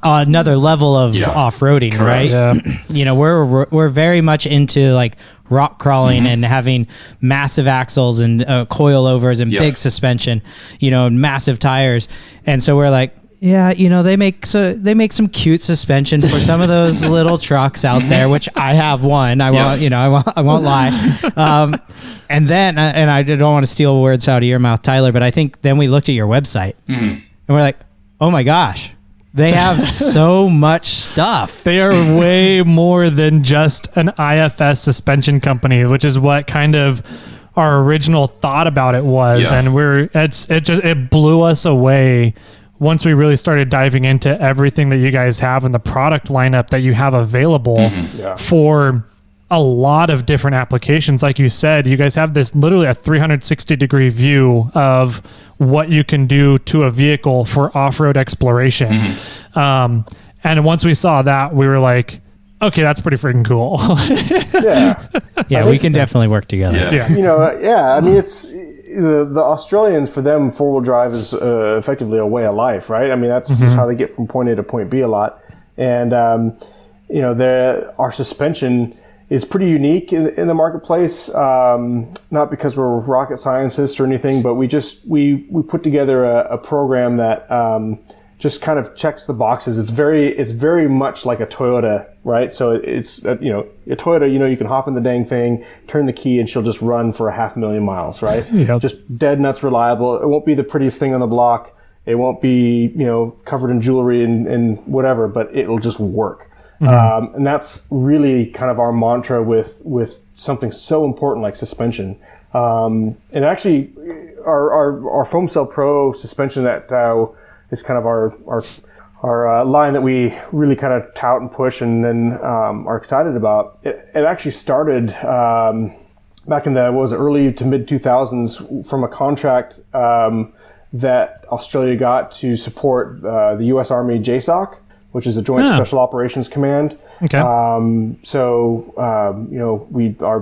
another level of off-roading, right? Yeah. We're very much into like rock crawling and having massive axles and coilovers and big suspension, massive tires. And so we're like, they make some cute suspension for some of those little trucks out there, which I have one. I won't lie. And then, and I don't want to steal words out of your mouth, Tyler, but I think then we looked at your website and we're like, oh my gosh, they have so much stuff. They are way more than just an IFS suspension company, which is what kind of our original thought about it was. Yeah. And it blew us away once we really started diving into everything that you guys have and the product lineup that you have available for a lot of different applications. Like you said, you guys have this literally a 360-degree view of what you can do to a vehicle for off-road exploration. And once we saw that, we were like, okay, that's pretty freaking cool. Yeah, we can definitely work together. I mean, it's the Australians, for them, four-wheel drive is effectively a way of life, right? I mean, that's just how they get from point A to point B a lot. And, our suspension is pretty unique in the marketplace. Not because we're rocket scientists or anything, but we put together a program that just kind of checks the boxes. It's very much like a Toyota, right? So it's a Toyota. You can hop in the dang thing, turn the key, and she'll just run for 500,000 miles, right? Just dead nuts reliable. It won't be the prettiest thing on the block. It won't be covered in jewelry and whatever, but it'll just work. And that's really kind of our mantra with something so important like suspension. And actually, our Foam Cell Pro suspension that is kind of our line that we really kind of tout and push and then are excited about. It actually started back in the early to mid 2000s from a contract that Australia got to support the U.S. Army JSOC, which is a Joint Special Operations Command. Okay. Our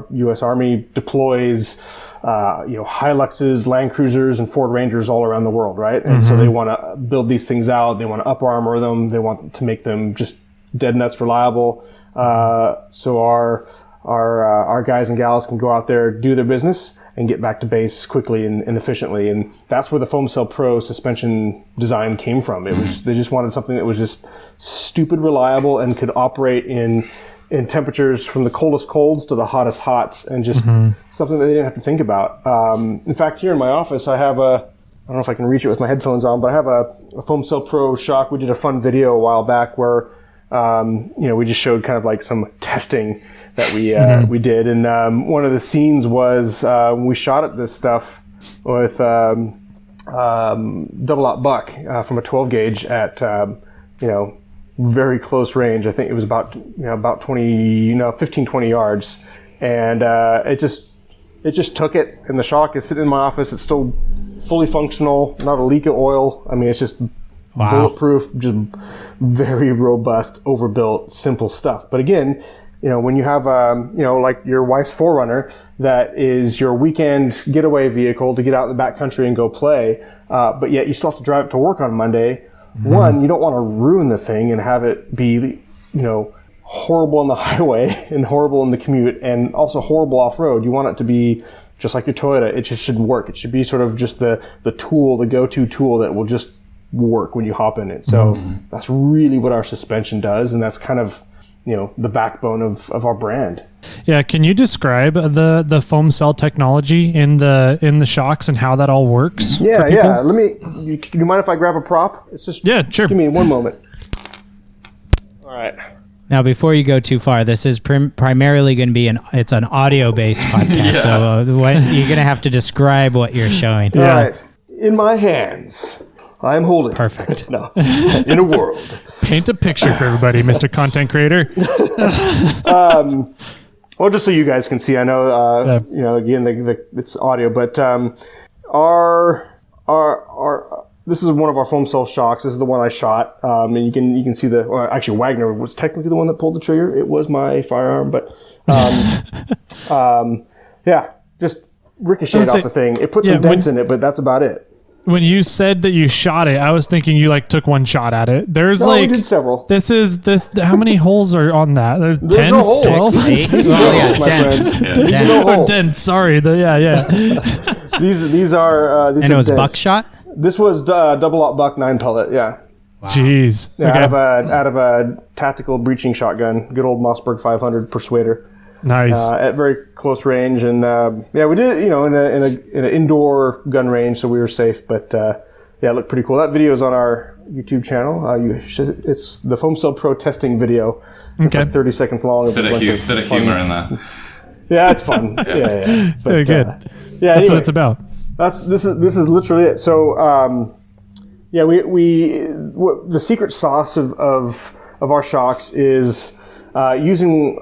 U.S. Army deploys, Hiluxes, Land Cruisers, and Ford Rangers all around the world, right? And so they want to build these things out. They want to up armor them. They want to make them just dead nuts reliable. So our guys and gals can go out there, do their business, and get back to base quickly and efficiently. And that's where the Foam Cell Pro suspension design came from. It was, they just wanted something that was just stupid reliable and could operate in temperatures from the coldest colds to the hottest hots, and just something that they didn't have to think about. In fact, here in my office, I have I don't know if I can reach it with my headphones on, but I have a Foam Cell Pro shock. We did a fun video a while back where, we just showed kind of like some testing that we did. And one of the scenes was we shot at this stuff with double out buck from a 12 gauge at very close range. I think it was about 15, 20 yards, and it just took it. And the shock is sitting in my office. It's still fully functional, not a leak of oil. I mean, it's just bulletproof, just very robust, overbuilt, simple stuff. But again, when you have, like your wife's 4Runner, that is your weekend getaway vehicle to get out in the backcountry and go play, but yet you still have to drive it to work on Monday. One, you don't want to ruin the thing and have it be, horrible on the highway and horrible in the commute and also horrible off-road. You want it to be just like your Toyota. It just should work. It should be sort of just the tool, the go-to tool that will just work when you hop in it. So that's really what our suspension does, and that's kind of the backbone of our brand. Yeah, can you describe the foam cell technology in the shocks and how that all works? Yeah. Do you mind if I grab a prop? It's just sure. Give me one moment. All right. Now, before you go too far, this is primarily going to be it's an audio-based podcast, so you're going to have to describe what you're showing. All right. In my hands, I'm holding. Perfect. No. In a world. Paint a picture for everybody, Mr. Content Creator. Well, just so you guys can see, I know, again, it's audio, but our this is one of our foam cell shocks. This is the one I shot, and you can see actually Wagner was technically the one that pulled the trigger. It was my firearm, but just ricocheted off the thing. It put some dents in it, but that's about it. When you said that you shot it, I was thinking you like took one shot at it. There's we did several. How many holes are on that? There's 10, no holes. 12? 8? These are no So holes. dense. Sorry. These are And it was buckshot? This was double aught buck 9 pellet. Yeah. Wow. Jeez. Yeah, Okay. out of a tactical breaching shotgun, good old Mossberg 500 Persuader. Nice. At very close range, and we did it, in an indoor gun range, so we were safe. But it looked pretty cool. That video is on our YouTube channel. It's the Foam Cell Pro testing video. It's like 30 seconds long. Bit of humor in there. Yeah, it's fun. yeah. But, Very good. That's what it's about. This is literally it. So the secret sauce of our shocks is using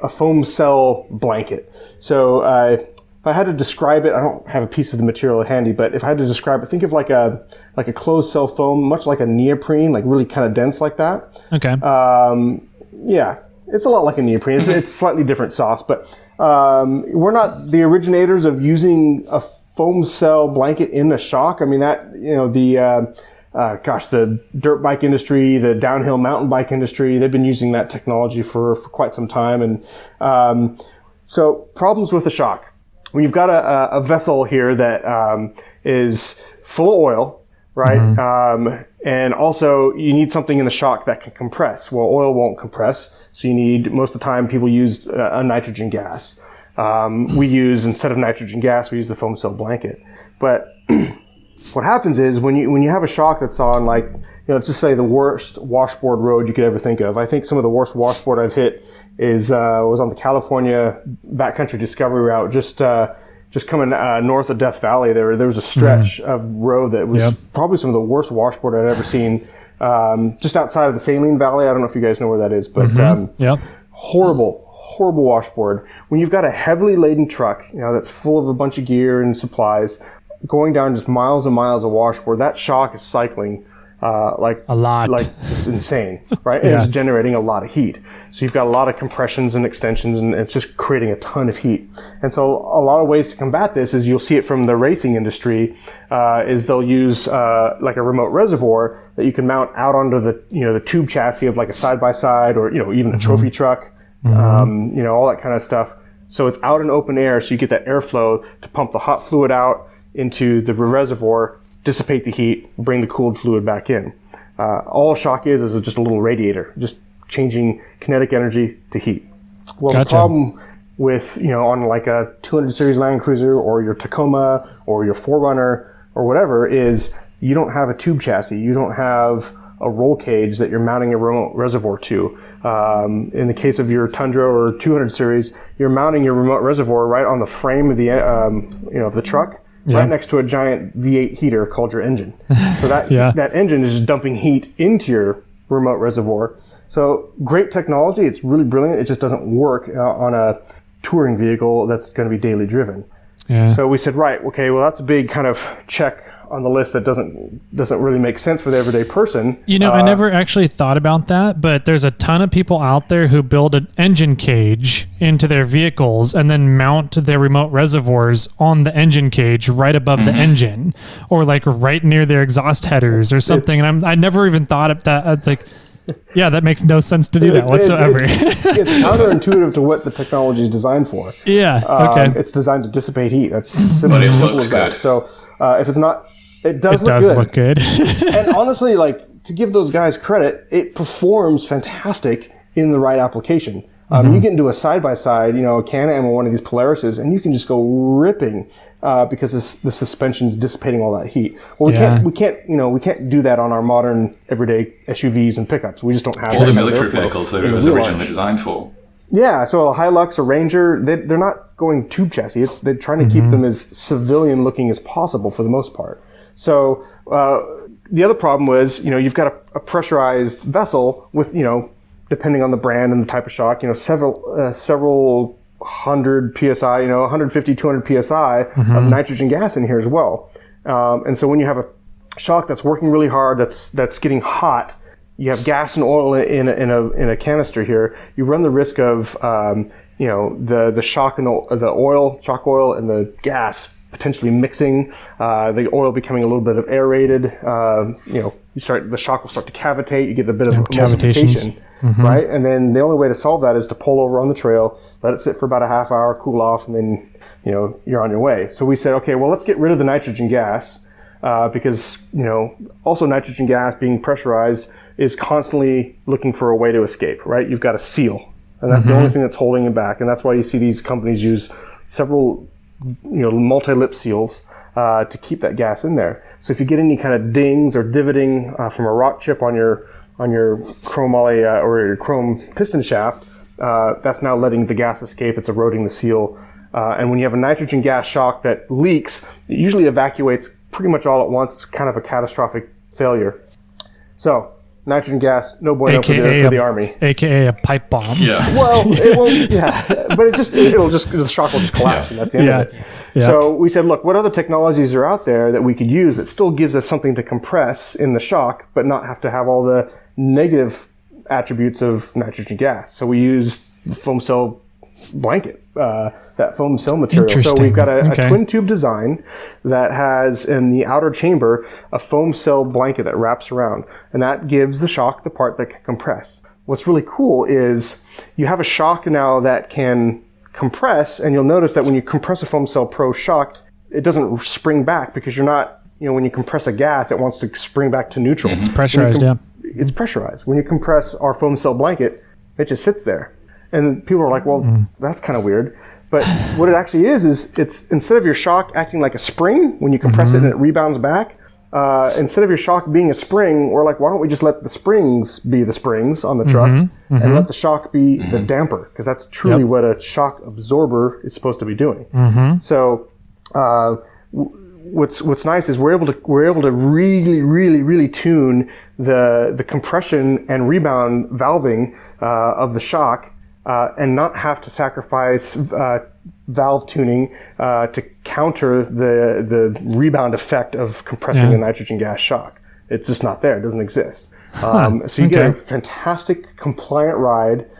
a foam cell blanket. So if I had to describe it, I don't have a piece of the material handy, but if I had to describe it, think of like a closed cell foam, much like a neoprene, like really kind of dense like that. Okay. It's a lot like a neoprene. It's slightly different sauce, but we're not the originators of using a foam cell blanket in the shock. I mean, the dirt bike industry, the downhill mountain bike industry, they've been using that technology for quite some time. And so problems with the shock. When you've got a vessel here that is full of oil, right? Mm-hmm. And also you need something in the shock that can compress. Well, oil won't compress. So you need, most of the time people use a nitrogen gas. Instead of nitrogen gas, we use the foam cell blanket. But what happens is when you have a shock that's on, like, let's just say the worst washboard road you could ever think of. I think some of the worst washboard I've hit was on the California backcountry discovery route, just coming north of Death Valley. There was a stretch of road that was probably some of the worst washboard I'd ever seen, just outside of the Saline Valley. I don't know if you guys know where that is, but horrible washboard. When you've got a heavily laden truck, that's full of a bunch of gear and supplies, going down just miles and miles of washboard, that shock is cycling like a lot, like just insane, right? And it's generating a lot of heat. So you've got a lot of compressions and extensions, and it's just creating a ton of heat. And so a lot of ways to combat this is, you'll see it from the racing industry, is they'll use like a remote reservoir that you can mount out onto the tube chassis of like a side by side, or even a trophy truck, all that kind of stuff. So it's out in open air, so you get that airflow to pump the hot fluid out into the reservoir, dissipate the heat, bring the cooled fluid back in. All shock is just a little radiator, just changing kinetic energy to heat. Well, The problem with, on like a 200 series Land Cruiser or your Tacoma or your 4Runner or whatever, is you don't have a tube chassis. You don't have a roll cage that you're mounting a remote reservoir to. In the case of your Tundra or 200 series, you're mounting your remote reservoir right on the frame of the of the truck, right next to a giant V8 heater called your engine. So that engine is just dumping heat into your remote reservoir. So great technology. It's really brilliant. It just doesn't work on a touring vehicle that's going to be daily driven. Yeah. So we said, right, okay, well, that's a big kind of check on the list that doesn't really make sense for the everyday person. I never actually thought about that, but there's a ton of people out there who build an engine cage into their vehicles and then mount their remote reservoirs on the engine cage right above the engine, or like right near their exhaust headers or something. And I never even thought of that. It's like, that makes no sense to do that whatsoever. It's counterintuitive to what the technology is designed for. It's designed to dissipate heat. That's simple as that. So if it's not, it does look good. And honestly, like, to give those guys credit, it performs fantastic in the right application. You get into a side-by-side, a Can-Am or one of these Polarises, and you can just go ripping because the suspension's dissipating all that heat. Well, we can't do that on our modern everyday SUVs and pickups. We just don't have all the military vehicles that it was originally designed for. Yeah, so a Hilux, a Ranger, they're not going tube chassis. They're trying to keep them as civilian-looking as possible for the most part. So the other problem was, you've got a pressurized vessel with, depending on the brand and the type of shock, several hundred PSI, 150, 200 PSI of nitrogen gas in here as well. And so when you have a shock that's working really hard, that's getting hot, you have gas and oil in a canister here, you run the risk of the shock and the shock oil and the gas potentially mixing, the oil becoming a little bit of aerated. The shock will start to cavitate. You get a bit of emulsification, right? And then the only way to solve that is to pull over on the trail, let it sit for about a half hour, cool off, and then you're on your way. So we said, okay, well, let's get rid of the nitrogen gas because also nitrogen gas being pressurized is constantly looking for a way to escape, right? You've got a seal, and that's the only thing that's holding it back. And that's why you see these companies use several multi-lip seals to keep that gas in there. So if you get any kind of dings or divoting from a rock chip on your chromoly or your chrome piston shaft, that's now letting the gas escape. It's eroding the seal. And when you have a nitrogen gas shock that leaks, it usually evacuates pretty much all at once. It's kind of a catastrophic failure. So nitrogen gas, no bueno for the Army. AKA a pipe bomb. Yeah. Well, it won't, but the shock will just collapse, and that's the end of it. Yeah. So we said, look, what other technologies are out there that we could use that still gives us something to compress in the shock, but not have to have all the negative attributes of nitrogen gas? So we used the foam cell blanket, that foam cell material. So we've got a twin tube design that has in the outer chamber a foam cell blanket that wraps around, and that gives the shock the part that can compress. What's really cool is you have a shock now that can compress, and you'll notice that when you compress a foam cell pro shock, it doesn't spring back because you're not, when you compress a gas, it wants to spring back to neutral. It's pressurized, It's pressurized. When you compress our foam cell blanket, it just sits there. And people are like, well, that's kind of weird. But what it actually is it's instead of your shock acting like a spring, when you compress it and it rebounds back, instead of your shock being a spring, we're like, why don't we just let the springs be the springs on the truck and let the shock be the damper? Because that's truly what a shock absorber is supposed to be doing. So what's nice is we're able to really, really, really tune the compression and rebound valving of the shock. And not have to sacrifice valve tuning to counter the rebound effect of compressing a nitrogen gas shock. It's just not there. It doesn't exist. So you get a fantastic compliant ride.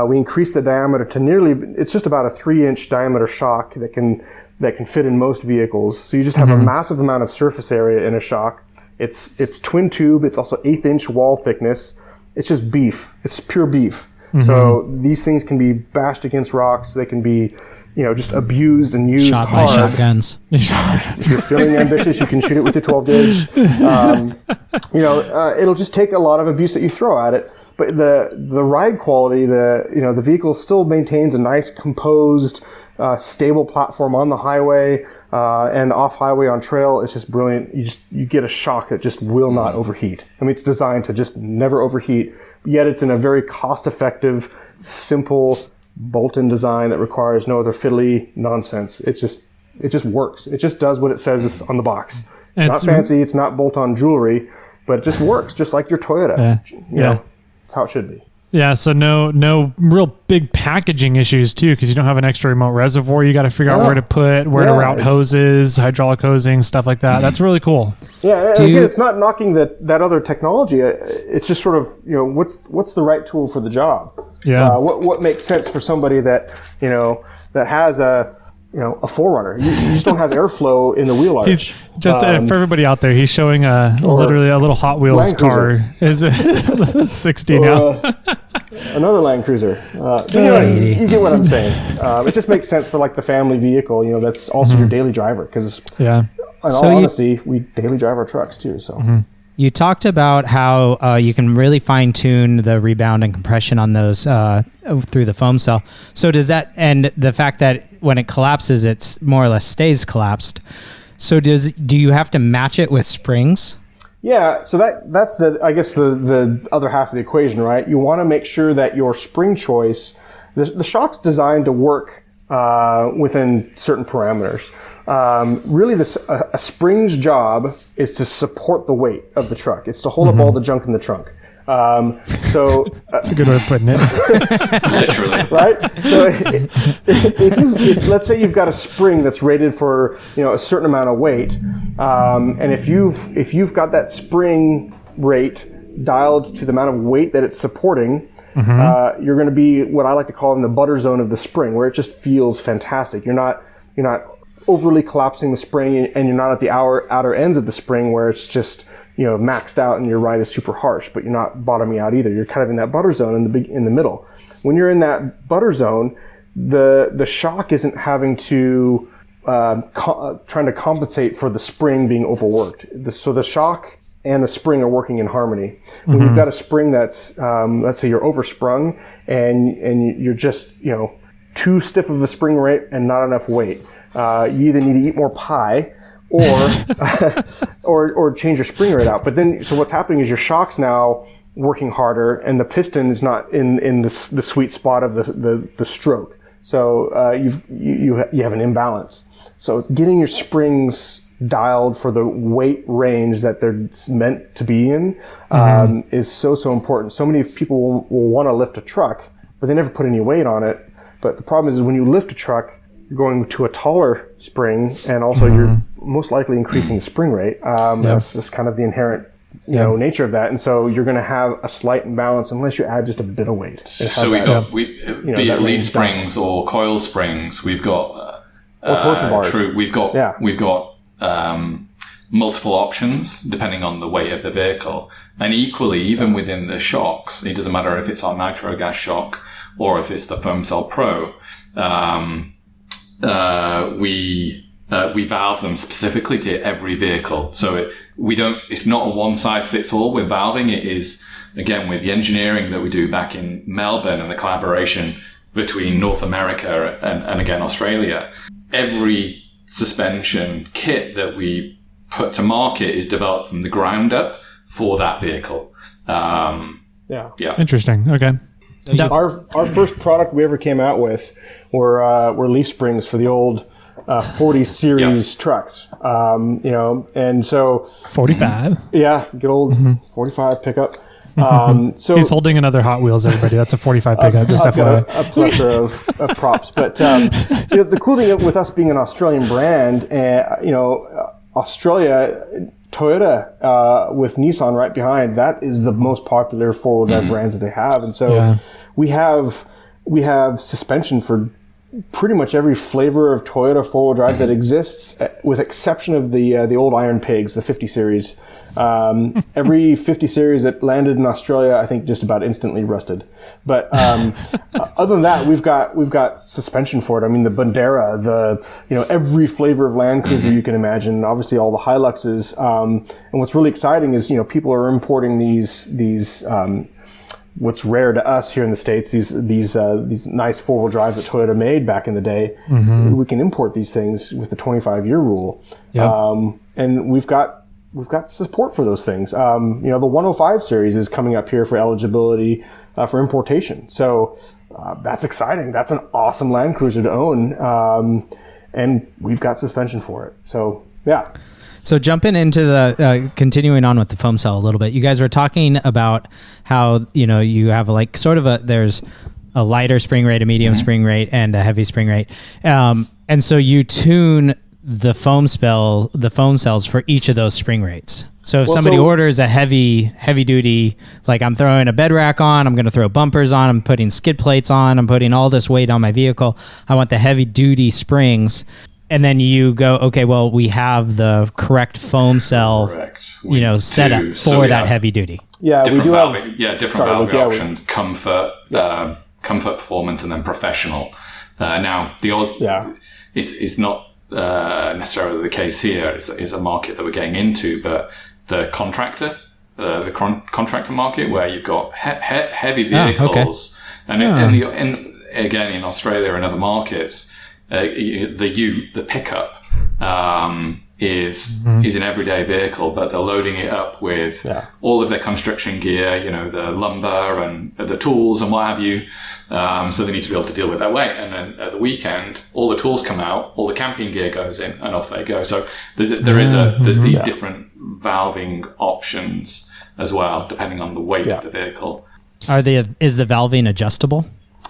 We increased the diameter to it's just about a 3-inch diameter shock that can fit in most vehicles. So you just have a massive amount of surface area in a shock. It's twin tube. It's also 1/8-inch wall thickness. It's just beef. It's pure beef. So these things can be bashed against rocks. They can be, just abused and used shot hard. by shotguns. If you're feeling ambitious, you can shoot it with your 12 gauge. It'll just take a lot of abuse that you throw at it. But the ride quality, the vehicle still maintains a nice composed, stable platform on the highway and off highway on trail. It's just brilliant. You get a shock that just will not overheat. I mean, it's designed to just never overheat. Yet it's in a very cost-effective, simple bolt-in design that requires no other fiddly nonsense. It just works. It just does what it says on the box. It's not fancy. It's not bolt-on jewelry, but it just works, just like your Toyota. That's how it should be. Yeah, so no real big packaging issues too, because you don't have an extra remote reservoir. You got to figure out where to route hoses, hydraulic hosing, stuff like that. That's really cool. Yeah, and again, it's not knocking that other technology. It's just sort of what's the right tool for the job. Yeah. What makes sense for somebody that that has a 4Runner. You just don't have airflow in the wheel arch. He's just for everybody out there. He's showing literally a little Hot Wheels car. Is it 60 now? Another Land Cruiser. You get what I'm saying. It just makes sense for like the family vehicle. That's also your daily driver. Because in all honesty, we daily drive our trucks too. So. You talked about how you can really fine tune the rebound and compression on those through the foam cell. So does that, and the fact that when it collapses, it's more or less stays collapsed. So do you have to match it with springs? Yeah, so that's the other half of the equation, right? You want to make sure that your spring choice, the shock's designed to work within certain parameters. Really, a spring's job is to support the weight of the truck. It's to hold up all the junk in the trunk. So that's a good way of putting it. Literally, right? So if let's say you've got a spring that's rated for a certain amount of weight, and if you've got that spring rate dialed to the amount of weight that it's supporting, you're going to be what I like to call in the butter zone of the spring, where it just feels fantastic. You're not overly collapsing the spring, and you're not at the outer ends of the spring where it's just, maxed out and your ride is super harsh, but you're not bottoming out either. You're kind of in that butter zone in the middle. When you're in that butter zone, the shock isn't having to trying to compensate for the spring being overworked. So the shock and the spring are working in harmony. When you've got a spring that's, let's say you're oversprung and you're just, too stiff of a spring rate and not enough weight. You either need to eat more pie or change your spring rate out. But then, so what's happening is your shock's now working harder and the piston is not in the sweet spot of the stroke. So, you have an imbalance. So getting your springs dialed for the weight range that they're meant to be in, is so important. So many people will want to lift a truck, but they never put any weight on it. But the problem is when you lift a truck, you're going to a taller spring, and also you're most likely increasing the spring rate. That's just kind of the inherent, nature of that. And so you're going to have a slight imbalance unless you add just a bit of weight. So be it leaf springs or coil springs, we've got or torsion bars. True, we've got multiple options depending on the weight of the vehicle, and equally, even within the shocks, it doesn't matter if it's our nitro gas shock or if it's the Foam Cell Pro. We valve them specifically to every vehicle. So it's not a one size fits all with valving. It is, again, with the engineering that we do back in Melbourne and the collaboration between North America and again, Australia. Every suspension kit that we put to market is developed from the ground up for that vehicle. Interesting. Okay. Our first product we ever came out with were leaf springs for the old 40 series trucks. And so 45. Yeah, good old 45 pickup. So he's holding another Hot Wheels, everybody. That's a 45 pickup. Just FYI. A plethora of props. But the cool thing with us being an Australian brand, Australia, Toyota with Nissan right behind, that is the most popular four-wheel drive brands that they have. And so we have suspension for pretty much every flavor of Toyota four-wheel drive that exists, with exception of the old Iron Pigs, the 50 series. Every 50 series that landed in Australia, I think, just about instantly rusted. But other than that, we've got suspension for it. I mean, the Bandera, every flavor of Land Cruiser you can imagine. Obviously, all the Hiluxes. And what's really exciting is people are importing these. What's rare to us here in the States, these nice four-wheel drives that Toyota made back in the day. We can import these things with the 25-year rule. And we've got support for those things. The 105 series is coming up here for eligibility for importation. So that's exciting. That's an awesome Land Cruiser to own. And we've got suspension for it. So, yeah. So jumping into the, continuing on with the foam cell a little bit, you guys were talking about how, you have there's a lighter spring rate, a medium spring rate, and a heavy spring rate. And so you tune the foam cells for each of those spring rates. So if somebody orders a heavy duty, like I'm throwing a bed rack on, I'm going to throw bumpers on, I'm putting skid plates on, I'm putting all this weight on my vehicle, I want the heavy duty springs. And then you go, okay, well, we have the correct foam cell, set up for that heavy duty. Yeah, different we do valving, different valving options: comfort, performance, and then professional. Now, it's not necessarily the case here. It's a market that we're getting into, but the contractor market, where you've got heavy vehicles, and again in Australia and other markets. The pickup is an everyday vehicle, but they're loading it up with all of their construction gear, the lumber and the tools and what have you. So they need to be able to deal with that weight. And then at the weekend, all the tools come out, all the camping gear goes in, and off they go. So there's these different valving options as well, depending on the weight of the vehicle. Is the valving adjustable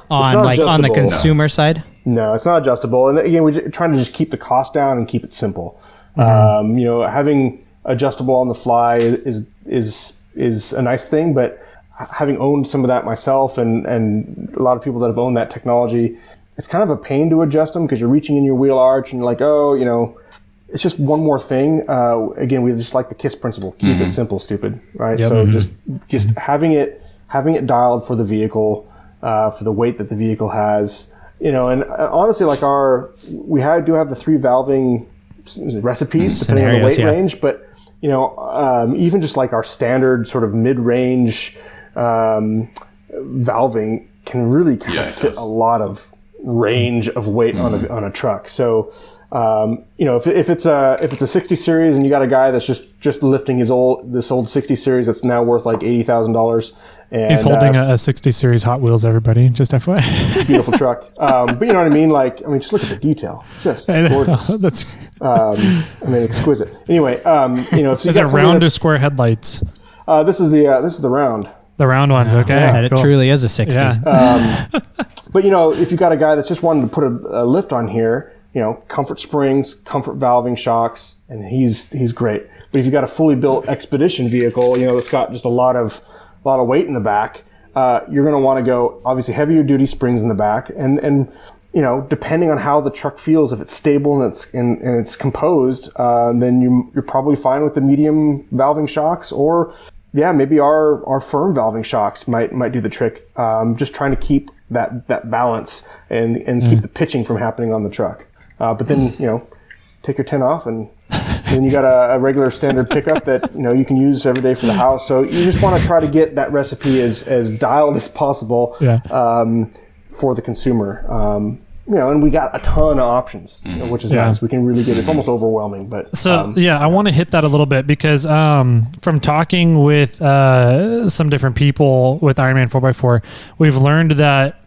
on the consumer side? No, it's not adjustable. And again, we're trying to just keep the cost down and keep it simple. Having adjustable on the fly is is a nice thing, but having owned some of that myself and a lot of people that have owned that technology, it's kind of a pain to adjust them because you're reaching in your wheel arch and you're like, oh, you know, it's just one more thing. Again, we just like the KISS principle. Keep it simple, stupid, right? Yep. So just having it dialed for the vehicle, for the weight that the vehicle has, you know, and honestly, like we do have the 3 valving recipes depending on the weight range, but you know, even just like our standard sort of mid-range valving can really kind of fit a lot of range of weight on a truck. So, you know, if it's a 60 series and you got a guy that's just lifting this old 60 series that's now worth like $80,000, and he's holding a 60 series Hot Wheels, everybody, just FYI. Beautiful truck. But you know what I mean? Like, I mean, just look at the detail. Just gorgeous. That's I mean, exquisite. Anyway, you know, if you is got it round or square headlights? This is the round. The round ones, okay. Yeah, cool. It truly is a 60. Yeah. But you know, if you got a guy that's just wanting to put a lift on here, you know, comfort springs, comfort valving shocks, and he's great. But if you got a fully built expedition vehicle, you know, that's got just a lot of weight in the back, you're going to want to go obviously heavier duty springs in the back, and you know, depending on how the truck feels, if it's stable and it's composed, then you're probably fine with the medium valving shocks, or maybe our firm valving shocks might do the trick. Just trying to keep that balance and keep the pitching from happening on the truck. But then, you know, take your 10 off and then you got a regular standard pickup that, you know, you can use every day for the house. So you just want to try to get that recipe as dialed as possible for the consumer. You know, and we got a ton of options, which is nice. We can really get, it's almost overwhelming, but. So, I want to hit that a little bit because from talking with some different people with Ironman 4x4, we've learned that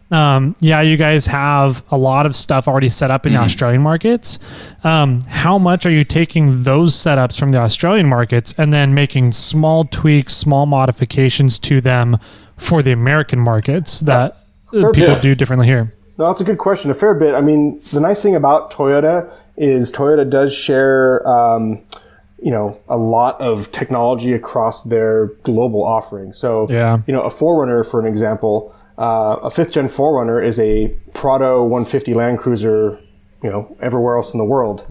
you guys have a lot of stuff already set up in the Australian markets. How much are you taking those setups from the Australian markets and then making small tweaks, small modifications to them for the American markets that people do differently here? No, that's a good question. A fair bit. I mean, the nice thing about Toyota is Toyota does share, you know, a lot of technology across their global offering. So, you know, a 4Runner, for an example, a 5th gen 4Runner is a Prado 150 Land Cruiser, you know, everywhere else in the world,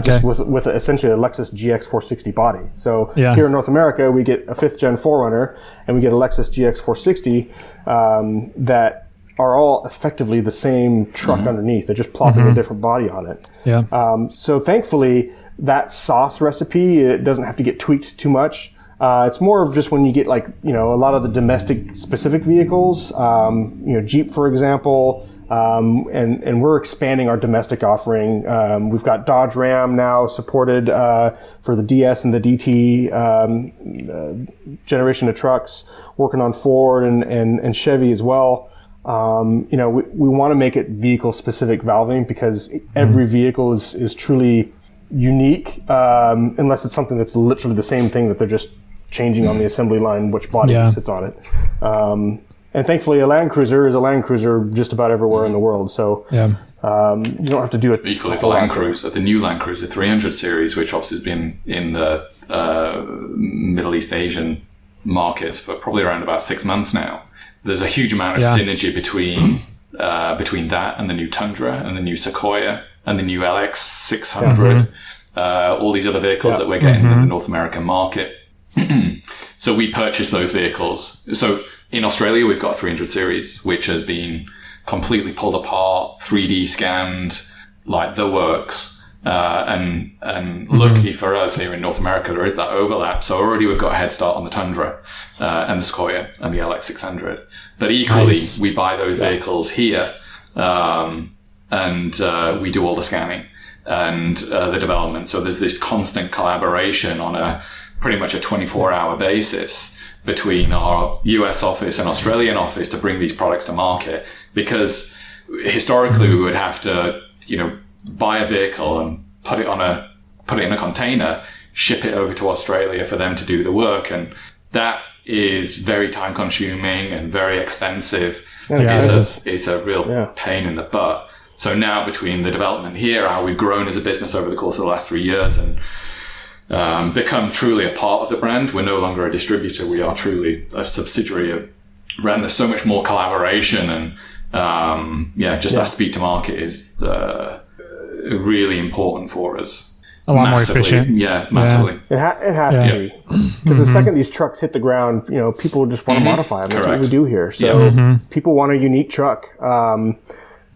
just with essentially a Lexus GX 460 body. So here in North America, we get a 5th gen 4Runner and we get a Lexus GX 460 that are all effectively the same truck underneath. They're just plopping a different body on it. So thankfully, that sauce recipe, it doesn't have to get tweaked too much. It's more of just when you get like, you know, a lot of the domestic specific vehicles, you know, Jeep, for example, and we're expanding our domestic offering. We've got Dodge Ram now supported for the DS and the DT generation of trucks, working on Ford and Chevy as well. You know, we want to make it vehicle specific valving because every vehicle is truly unique, unless it's something that's literally the same thing that they're just changing on the assembly line, which body sits on it. And thankfully a Land Cruiser is a Land Cruiser just about everywhere in the world. So, you don't have to do it. Equally for Land Cruiser, the new Land Cruiser 300 series, which obviously has been in the Middle East Asian markets for probably around about 6 months now. There's a huge amount of synergy between that and the new Tundra and the new Sequoia and the new LX 600, all these other vehicles that we're getting in the North American market. So we purchased those vehicles. So in Australia, we've got 300 series, which has been completely pulled apart, 3D scanned, like the works. And lucky for us here in North America, there is that overlap. So already we've got a head start on the Tundra and the Sequoia and the LX 600. But equally, we buy those vehicles here, and we do all the scanning and the development. So there's this constant collaboration on a pretty much a 24-hour basis between our US office and Australian office to bring these products to market. Because historically, we would have to, you know, buy a vehicle and put it in a container, ship it over to Australia for them to do the work. And that is very time consuming and very expensive. It's a real pain in the butt. So now between the development here, how we've grown as a business over the course of the last 3 years and become truly a part of the brand. We're no longer a distributor. We are truly a subsidiary of brand. There's so much more collaboration, and that speed to market is really important for us. A lot more efficient. Yeah, massively. Yeah. It has to be. Because the second these trucks hit the ground, people just want to modify them. That's what we do here. So people want a unique truck.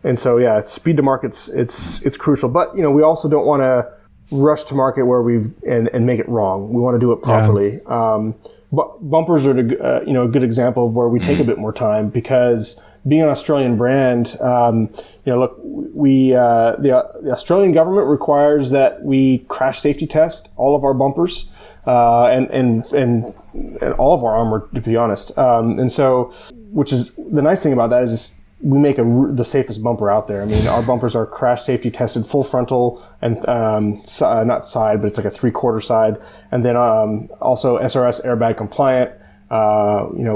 And so, speed to market's it's crucial. But, we also don't want to rush to market where and make it wrong. We want to do it properly. But bumpers are a good example of where we take a bit more time, because being an Australian brand, look, the Australian government requires that we crash safety test all of our bumpers, and all of our armor, to be honest. And so, which is the nice thing about that is we make the safest bumper out there. I mean, our bumpers are crash safety tested, full frontal, and not side, but it's like a 3/4 side, and then also SRS airbag compliant.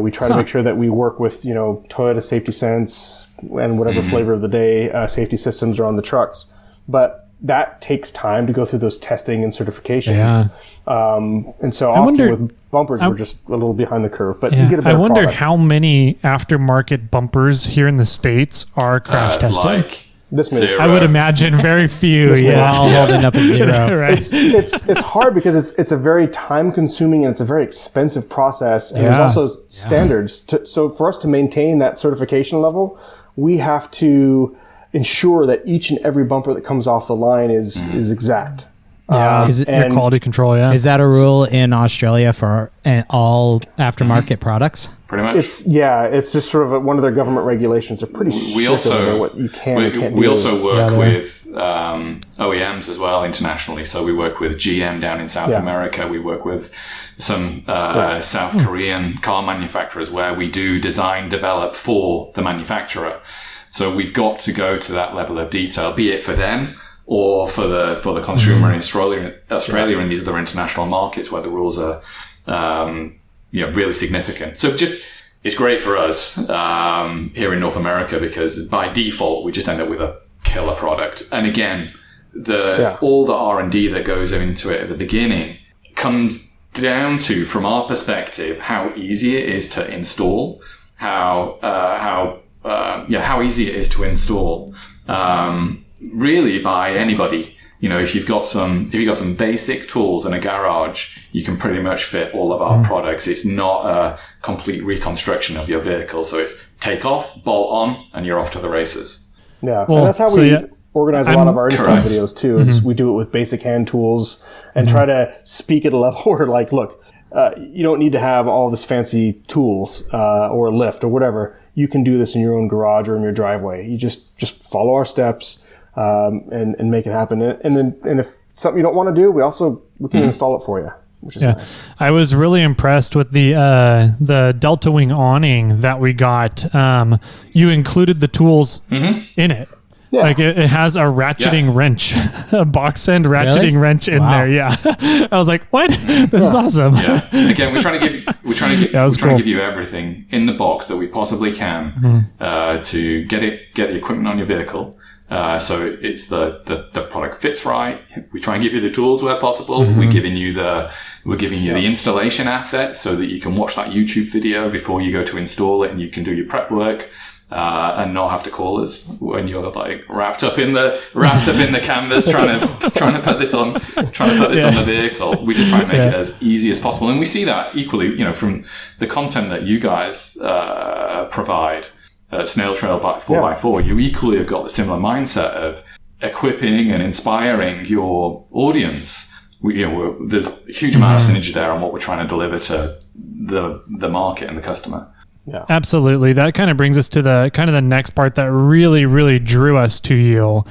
We try to make sure that we work with Toyota Safety Sense and whatever flavor of the day safety systems are on the trucks, but that takes time to go through those testing and certifications. And so often with bumpers, we're just a little behind the curve, but you get a better I wonder product. how many aftermarket bumpers here in the States are crash tested. This many. Zero. I would imagine very few. All holding up a zero. Right. It's hard because it's a very time consuming and it's a very expensive process. And there's also standards. So for us to maintain that certification level, we have to ensure that each and every bumper that comes off the line is exact. Is it your quality control? Is that a rule in Australia for all aftermarket products? Pretty much. It's just sort of one of their government regulations. They're pretty strict over what you can and can't do. We also work with OEMs as well internationally. So we work with GM down in South America. We work with some South Korean car manufacturers where we do design, develop for the manufacturer. So we've got to go to that level of detail, be it for them or for the consumer in Australia and these other international markets where the rules are really significant. So it's great for us here in North America, because by default we just end up with a killer product. And again, all the R&D that goes into it at the beginning comes down to, from our perspective, how easy it is to install, how easy it is to install, really by anybody. If you've got some basic tools in a garage, you can pretty much fit all of our products. It's not a complete reconstruction of your vehicle. So it's take off, bolt on, and you're off to the races. Yeah. And that's how we organize a lot of our install videos too, is we do it with basic hand tools and try to speak at a level where, like, look, you don't need to have all this fancy tools, or a lift or whatever. You can do this in your own garage or in your driveway. You just follow our steps, and make it happen. And if something you don't want to do, we can install it for you, which is nice. I was really impressed with the Delta Wing awning that we got. You included the tools in it. Yeah. Like it has a ratcheting wrench, a box end ratcheting wrench in there. Yeah. I was like, what? This is awesome. Yeah. Again, we're trying to give you everything in the box that we possibly can, to get the equipment on your vehicle. So it's the product fits right. We try and give you the tools where possible. We're giving you the installation asset so that you can watch that YouTube video before you go to install it, and you can do your prep work. And not have to call us when you're like wrapped up in the canvas trying to put this on the vehicle. We just try and make it as easy as possible, and we see that equally, from the content that you guys provide at Snail Trail 4x4. You equally have got the similar mindset of equipping and inspiring your audience. There's a huge amount of synergy there on what we're trying to deliver to the market and the customer. Yeah. Absolutely. That kind of brings us to the next part that really, really drew us to you,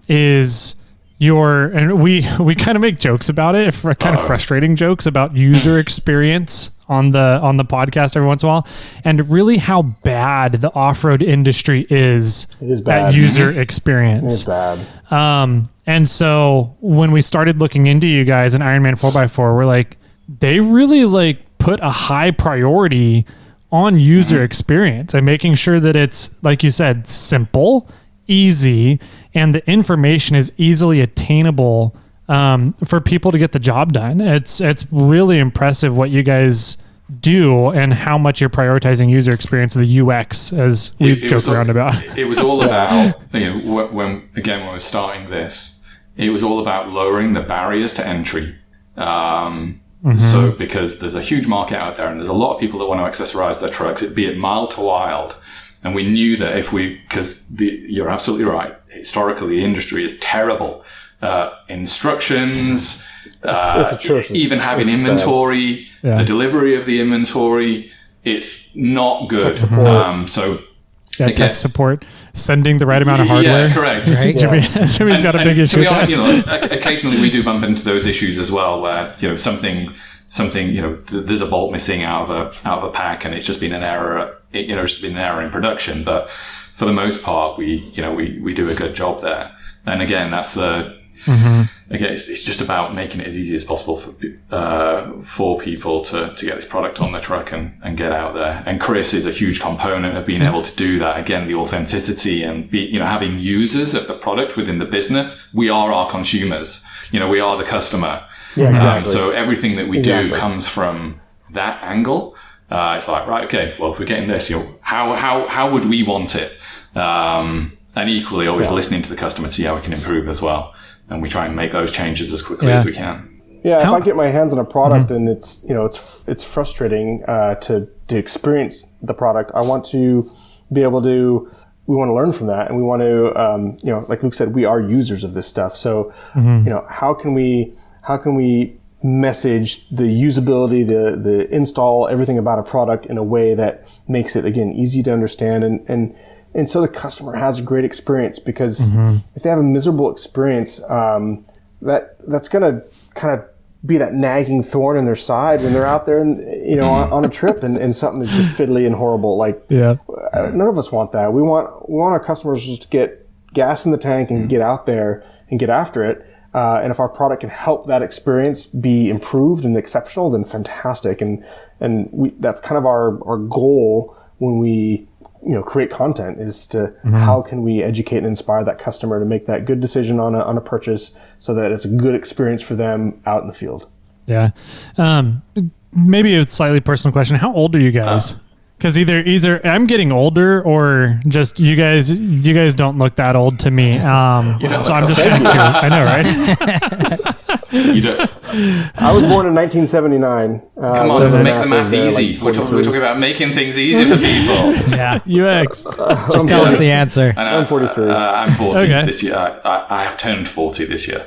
is and we kind of make jokes about it, frustrating jokes about user experience on the podcast every once in a while, and really how bad the off-road industry is at user experience. It is bad. And so when we started looking into you guys and Ironman 4x4, we're like, they really put a high priority on user experience and making sure that it's, like you said, simple, easy, and the information is easily attainable for people to get the job done. It's really impressive what you guys do and how much you're prioritizing user experience, the UX, as we joke around about. It was all about, when we're starting this, it was all about lowering the barriers to entry. So because there's a huge market out there and there's a lot of people that want to accessorize their trucks, be it mild to wild. And we knew that you're absolutely right. Historically, the industry is terrible. Instructions, even having inventory, the delivery of the inventory, it's not good. Tech support, sending the right amount of hardware. Yeah, correct. Right? Jimmy's got a big issue with that. Occasionally we do bump into those issues as well, where something there's a bolt missing out of a pack, and it's just been an error. Just been an error in production. But for the most part, we do a good job there. And again, that's again, it's just about making it as easy as possible for people to get this product on their truck and get out there. And Chris is a huge component of being able to do that. Again, the authenticity and having users of the product within the business. We are our consumers. We are the customer. Yeah, exactly. So everything that we do comes from that angle. It's like, right, okay, well, if we're getting this, how would we want it? And equally, always listening to the customer to see how we can improve as well. And we try and make those changes as quickly as we can. Yeah, if I get my hands on a product and it's frustrating to experience the product, I want to be able to. We want to learn from that, and we want to, like Luke said, we are users of this stuff. So, how can we message the usability, the install, everything about a product in a way that makes it, again, easy to understand and so the customer has a great experience, because if they have a miserable experience, that's going to kind of be that nagging thorn in their side when they're out there and, on a trip and something is just fiddly and horrible. None of us want that. We want our customers just to get gas in the tank and get out there and get after it. And if our product can help that experience be improved and exceptional, then fantastic. And that's kind of our goal when we create content, is to how can we educate and inspire that customer to make that good decision on a purchase, so that it's a good experience for them out in the field. Yeah. Maybe a slightly personal question. How old are you guys? Because either I'm getting older, or just you guys don't look that old to me. So I'm just kind of curious. I know, right? You don't. I was born in 1979. Come on, make the math easy. We're talking about making things easy for people. Yeah, UX. Just tell us the answer. I'm 43. I'm 40 this year. I have turned 40 this year.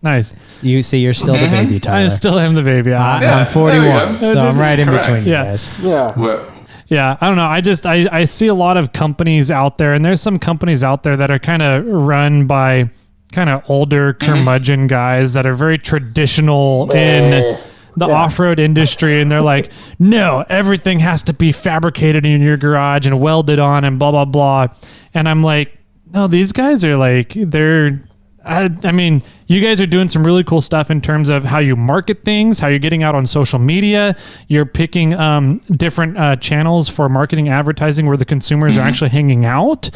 Nice. You see, you're still the baby, Tyler. I still am the baby. I'm 41, so I'm right in between you guys. Yeah. Yeah, I don't know. I see a lot of companies out there, and there's some companies out there that are kind of run by kind of older curmudgeon guys that are very traditional in the off-road industry, and they're like, no, everything has to be fabricated in your garage and welded on and blah, blah, blah. And I'm like, no, these guys are like, I mean, you guys are doing some really cool stuff in terms of how you market things, how you're getting out on social media. You're picking different channels for marketing, advertising, where the consumers are actually hanging out.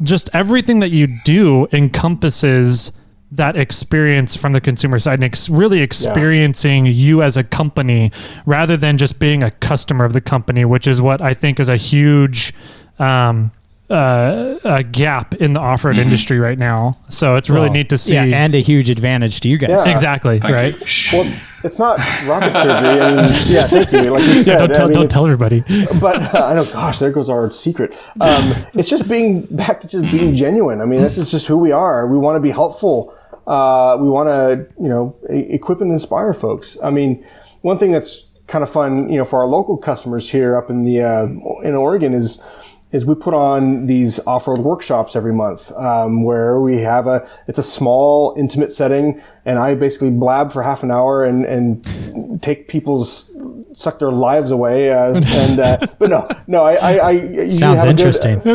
Just everything that you do encompasses that experience from the consumer side, and really experiencing you as a company rather than just being a customer of the company, which is what I think is a huge a gap in the off-road industry right now. So it's really neat to see. Yeah, and a huge advantage to you guys. Yeah. Exactly. Thank right. You. Well, it's not rocket surgery. I mean, thank you. Like you said, don't tell everybody. But I know, gosh, there goes our secret. It's just being genuine. I mean, this is just who we are. We want to be helpful. We want to, equip and inspire folks. I mean, one thing that's kind of fun, for our local customers here up in in Oregon is we put on these off-road workshops every month, where we have it's a small, intimate setting, and I basically blab for half an hour and take suck their lives away. But no, I sounds interesting. No,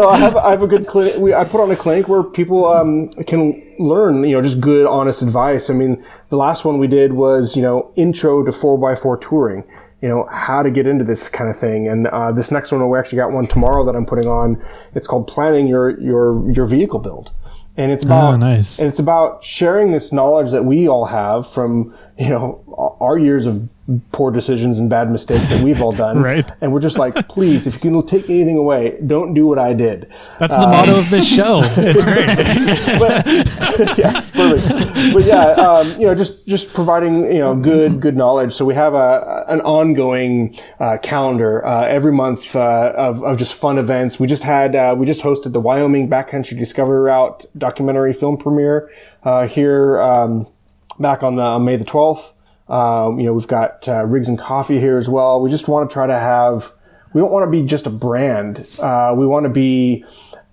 I have a good clinic. I put on a clinic where people can learn, just good, honest advice. I mean, the last one we did was, intro to 4x4 touring. How to get into this kind of thing. And this next one, we actually got one tomorrow that I'm putting on. It's called planning your vehicle build. And it's about nice. and it's about sharing this knowledge that we all have from, our years of poor decisions and bad mistakes that we've all done. Right. And we're just like, please, if you can take anything away, don't do what I did. That's the motto of this show. It's great. Yeah, it's perfect. But yeah, just providing, good knowledge. So we have an ongoing calendar every month of just fun events. We just hosted the Wyoming Backcountry Discovery Route documentary film premiere here back on May the 12th. We've got Rigs and Coffee here as well. We just want to try to we don't want to be just a brand. We want to be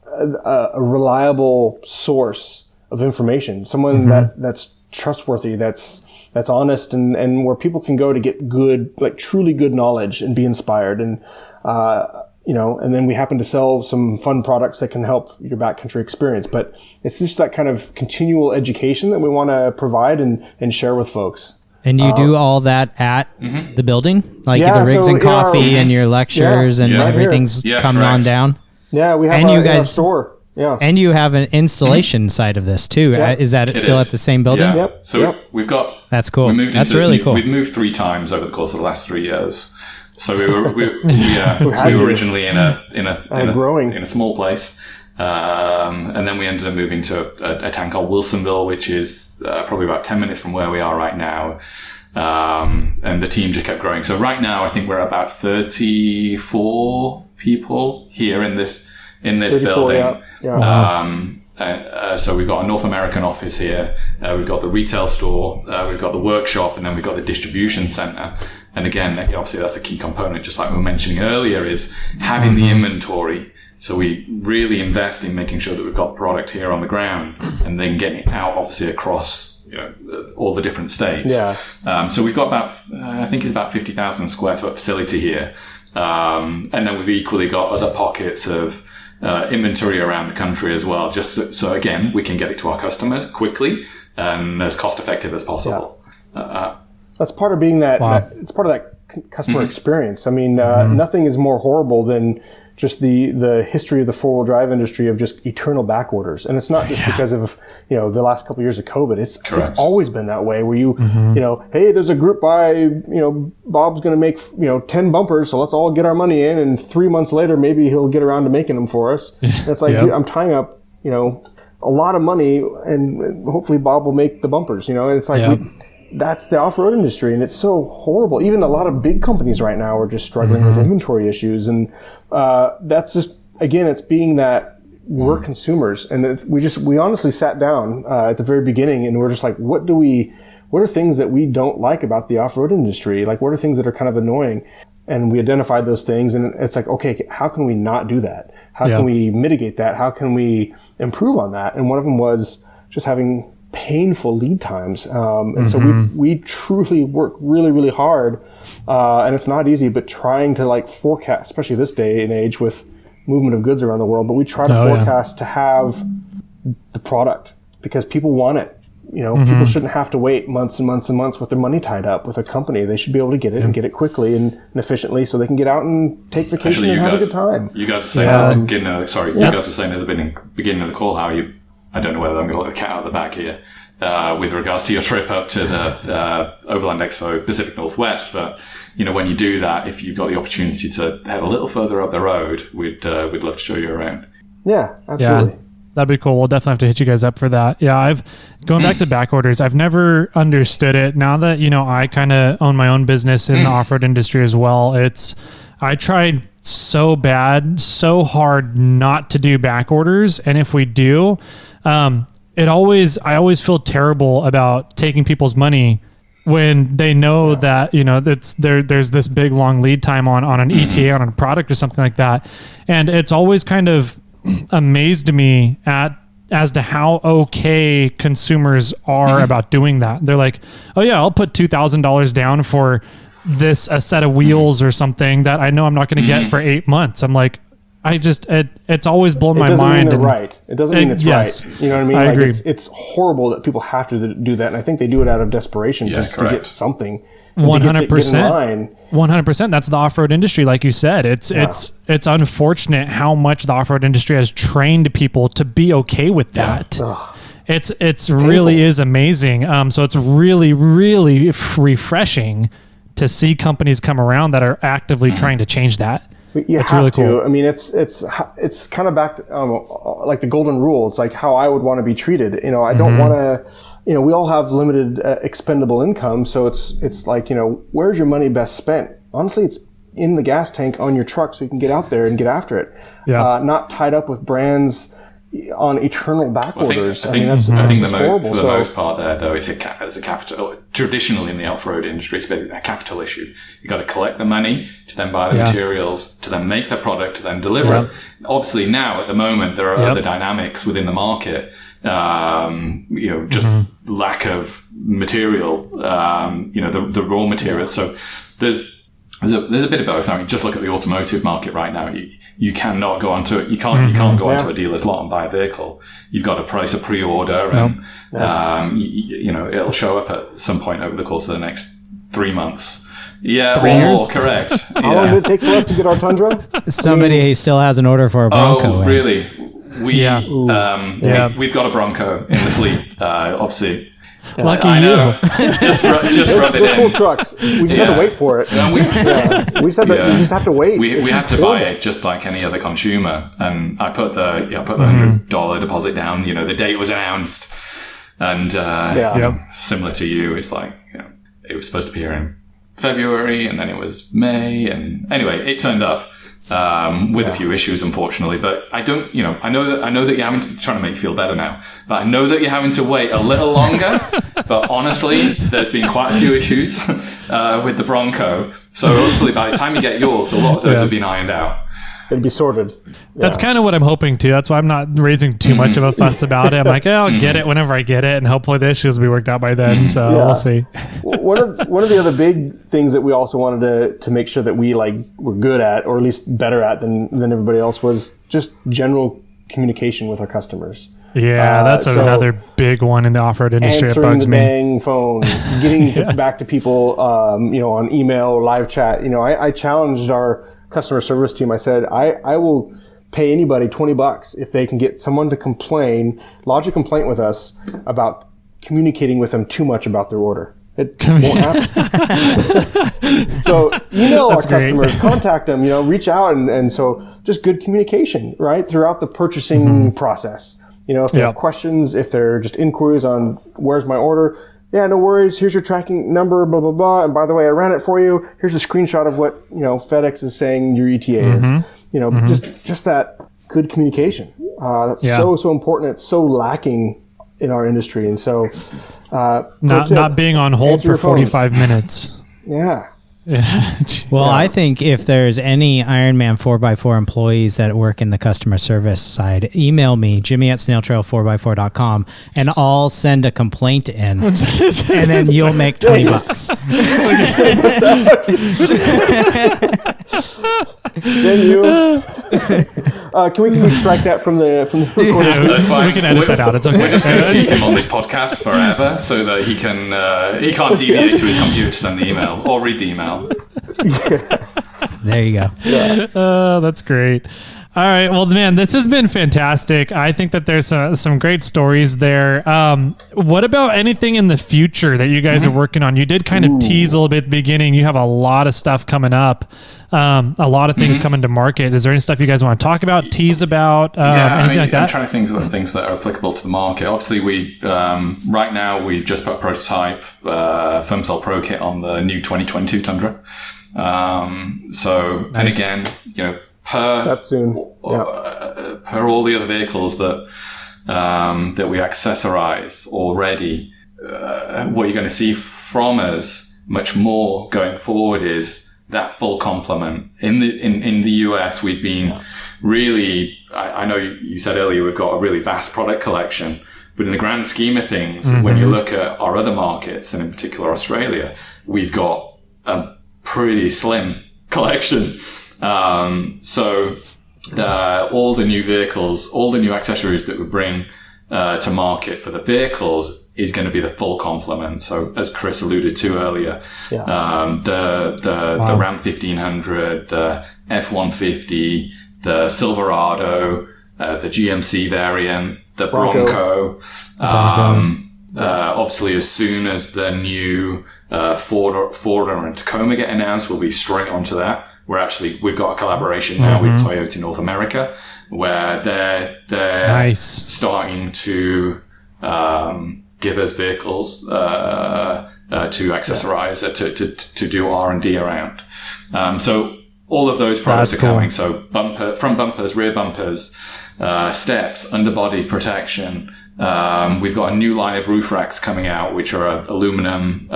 a reliable source of information, someone that's trustworthy, that's honest, and where people can go to get good, like truly good knowledge and be inspired. And, and then we happen to sell some fun products that can help your backcountry experience. But it's just that kind of continual education that we want to provide and share with folks. And you do all that at the building? Like the Rigs and Coffee and your lectures and everything's coming on down? Yeah, we have a store. Yeah. And you have an installation side of this too. Yeah. Is that still at the same building? Yeah. Yep. So we've got... That's cool. That's really cool. We've moved 3 times over the course of the last 3 years. So we were originally in a small place. And then we ended up moving to a town called Wilsonville, which is probably about 10 minutes from where we are right now. And the team just kept growing. So right now, I think we're about 34 people here in this building. So we've got a North American office here. We've got the retail store. We've got the workshop, and then we've got the distribution center. And again, obviously that's a key component, just like we were mentioning earlier, is having the inventory. So we really invest in making sure that we've got product here on the ground and then getting it out, obviously, across all the different states. Yeah. So we've got I think it's about 50,000 square foot facility here. And then we've equally got other pockets of inventory around the country as well, just so again, we can get it to our customers quickly and as cost effective as possible. Yeah. That's part of being it's part of that customer experience. I mean, nothing is more horrible than just the history of the 4-wheel drive industry of just eternal back orders. And it's not just because of, the last couple of years of COVID. It's always been that way where hey, there's a group buy, Bob's going to make, 10 bumpers. So let's all get our money in. And 3 months later, maybe he'll get around to making them for us. And it's like, I'm tying up, a lot of money and hopefully Bob will make the bumpers, and it's like, that's the off-road industry, and it's so horrible. Even a lot of big companies right now are just struggling with inventory issues, and that's just, again, it's being that we're consumers, and we honestly sat down at the very beginning, and we're just like, what are things that we don't like about the off-road industry? Like, what are things that are kind of annoying? And we identified those things, and it's like, okay, how can we not do that? How can we mitigate that? How can we improve on that? And one of them was just having painful lead times. And so we truly work really, really hard. And it's not easy, but trying to forecast, especially this day and age with movement of goods around the world, but we try to forecast to have the product because people want it. People shouldn't have to wait months and months and months with their money tied up with a company. They should be able to get it and get it quickly and efficiently so they can get out and take vacation and have a good time. You guys were saying at the beginning, you guys were saying at the beginning of the call how I don't know whether I'm going to let the cat out of the bag here, with regards to your trip up to the Overland Expo Pacific Northwest. But, when you do that, if you've got the opportunity to head a little further up the road, we'd love to show you around. Yeah, absolutely. Yeah, that'd be cool. We'll definitely have to hit you guys up for that. Yeah, going back to back orders, I've never understood it. Now that, I kind of own my own business in the off-road industry as well, I tried so hard not to do back orders. And if we do, I always feel terrible about taking people's money when they know that, there's this big long lead time on an ETA on a product or something like that. And it's always kind of amazed me as to how okay consumers are about doing that. They're like, oh yeah, I'll put $2,000 down for a set of wheels or something that I know I'm not going to get for 8 months. I'm like, it's always blown my mind. It doesn't mean they're right. It doesn't mean it's right. You know what I mean? I agree. It's horrible that people have to do that. And I think they do it out of desperation just to get something. and to get in 100%. line. 100%. That's the off-road industry, like you said. It's unfortunate how much the off-road industry has trained people to be okay with that. It's really is amazing. So it's really, really refreshing to see companies come around that are actively trying to change that. You It's have really to. cool. I mean, it's kind of back to, like the golden rule. It's like how I would want to be treated. You know, I don't want to. You know, we all have limited expendable income, so it's like, you know, where's your money best spent? Honestly, it's in the gas tank on your truck, so you can get out there and get after it. Yeah. Not tied up with brands on eternal back orders. I think horrible. For the most part there, though, it's a capital. Traditionally in the off-road industry, it's been a capital issue. You got to collect the money to then buy the materials, to then make the product, to then deliver it. Obviously, now at the moment there are other dynamics within the market. You know, just lack of material. You know, the raw materials. So there's a bit of both. I mean, just look at the automotive market right now. You cannot go onto it. You can't go onto a dealer's lot and buy a vehicle. You've got to price a pre-order, and you know, it'll show up at some point over the course of the next 3 months. Yeah, 3 years? Correct. How long did it take for us to get our Tundra? Somebody still has an order for a Bronco. Oh, really? We've got a Bronco in the fleet, obviously. Lucky I you. know. Just rub it They're in. cool trucks. We just have to wait for it. And we just have to wait. We have to buy it just like any other consumer. And I put the $100 deposit down. You know, the date was announced, and similar to you, it's like, you know, it was supposed to be here in February, and then it was May, and anyway, it turned up. With a few issues, unfortunately, but I don't, you know, I know that you're having to, trying to make you feel better now, but I know that you're having to wait a little longer, but honestly, there's been quite a few issues, with the Bronco. So hopefully by the time you get yours, a lot of those have been ironed out. It'd be sorted. That's kind of what I'm hoping to. That's why I'm not raising too much of a fuss about it. I'm like, I'll get it whenever I get it, and hopefully the issues will be worked out by then. So we'll see. One of the other big things that we also wanted to make sure that we were good at, or at least better at than everybody else, was just general communication with our customers. Yeah, that's another big one in the off-road industry. It bugs Answering the me. dang phone, getting back to people, you know, on email or live chat. You know, I challenged our customer service team. I said, I will pay anybody $20 if they can get someone to lodge a complaint with us about communicating with them too much about their order. It won't happen. So email our customers, contact them, you know, reach out, and so just good communication, right, throughout the purchasing process. You know, if they have questions, if they're just inquiries on where's my order, yeah, no worries. Here's your tracking number, blah, blah, blah. And by the way, I ran it for you. Here's a screenshot of what, you know, FedEx is saying your ETA is. You know, just that good communication. That's so important. It's so lacking in our industry. And so, not being on hold for 45 minutes. Yeah. Well, I think if there's any Ironman 4x4 employees that work in the customer service side, email me, jimmy@snailtrail4x4.com, and I'll send a complaint in, and then you'll make $20. Then you can we strike that from the recording? Yeah, That's fine. we can edit that out. It's okay. We're just going to keep him on this podcast forever so that he can't deviate to his computer to send the email or read the email. There you go. Oh, that's great. All right. Well, man, this has been fantastic. I think that there's some great stories there. What about anything in the future that you guys are working on? You did kind of tease a little bit at the beginning. You have a lot of stuff coming up, a lot of things coming to market. Is there any stuff you guys want to talk about, tease about, anything like that? I'm trying to think of things that are applicable to the market. Obviously, we right now we've just put a prototype firm cell pro kit on the new 2022 Tundra. So, nice. And again, you know, per all the other vehicles that we accessorize already, what you're going to see from us much more going forward is that full complement. In the US, we've been really, I know you said earlier, we've got a really vast product collection, but in the grand scheme of things, when you look at our other markets, and in particular Australia, we've got a pretty slim collection. So all the new vehicles, all the new accessories that we bring to market for the vehicles is going to be the full complement. So as Chris alluded to earlier, the Ram 1500, the F-150, the Silverado, the GMC variant, the Bronco. Obviously, as soon as the new Ford and Tacoma get announced, we'll be straight onto that. We've got a collaboration now with Toyota North America, where they're starting to give us vehicles to accessorize, to do R&D around. So all of those products are coming. So front bumpers, rear bumpers, steps, underbody protection. We've got a new line of roof racks coming out, which are aluminum.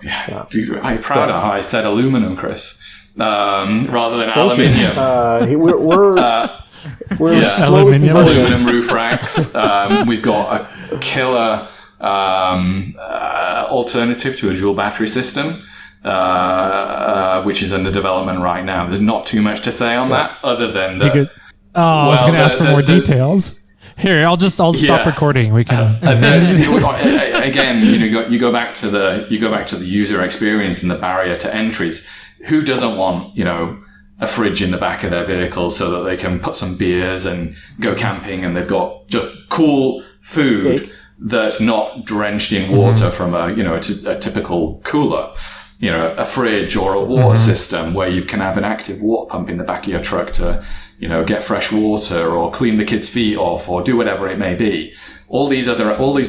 I'm proud of how I said aluminum, Chris, rather than aluminium. We're slowly aluminum roof racks. We've got a killer alternative to a dual battery system, which is under development right now. There's not too much to say on that, other than I was going to ask for more details. Here, I'll stop recording. We can. Again, you go back to the user experience and the barrier to entries. Who doesn't want a fridge in the back of their vehicle so that they can put some beers and go camping, and they've got just cool food that's not drenched in water from a typical cooler. A fridge or a water system where you can have an active water pump in the back of your truck to, get fresh water or clean the kids' feet off or do whatever it may be. All these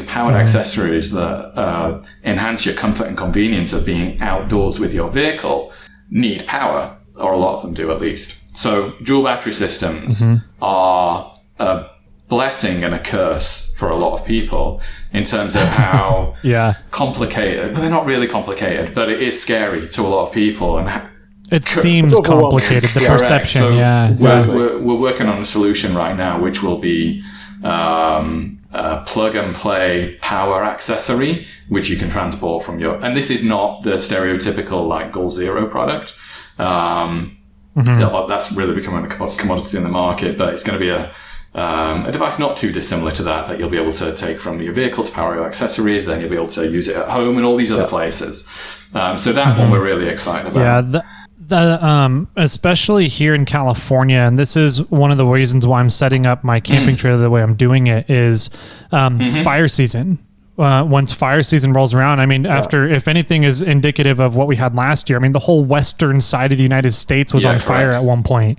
powered accessories that enhance your comfort and convenience of being outdoors with your vehicle need power, or a lot of them do at least. So dual battery systems are a blessing and a curse for a lot of people in terms of how complicated, but they're not really complicated, but it is scary to a lot of people. And it seems complicated, the perception. So exactly. We're working on a solution right now, which will be a plug and play power accessory, which you can transport from and this is not the stereotypical like Goal Zero product. That's really becoming a commodity in the market, but it's going to be a device not too dissimilar to that you'll be able to take from your vehicle to power your accessories, then you'll be able to use it at home and all these other places. So that one we're really excited about. Yeah, especially here in California, and this is one of the reasons why I'm setting up my camping trailer the way I'm doing it, is fire season. Once fire season rolls around, after, if anything is indicative of what we had last year, the whole western side of the United States was on fire at one point.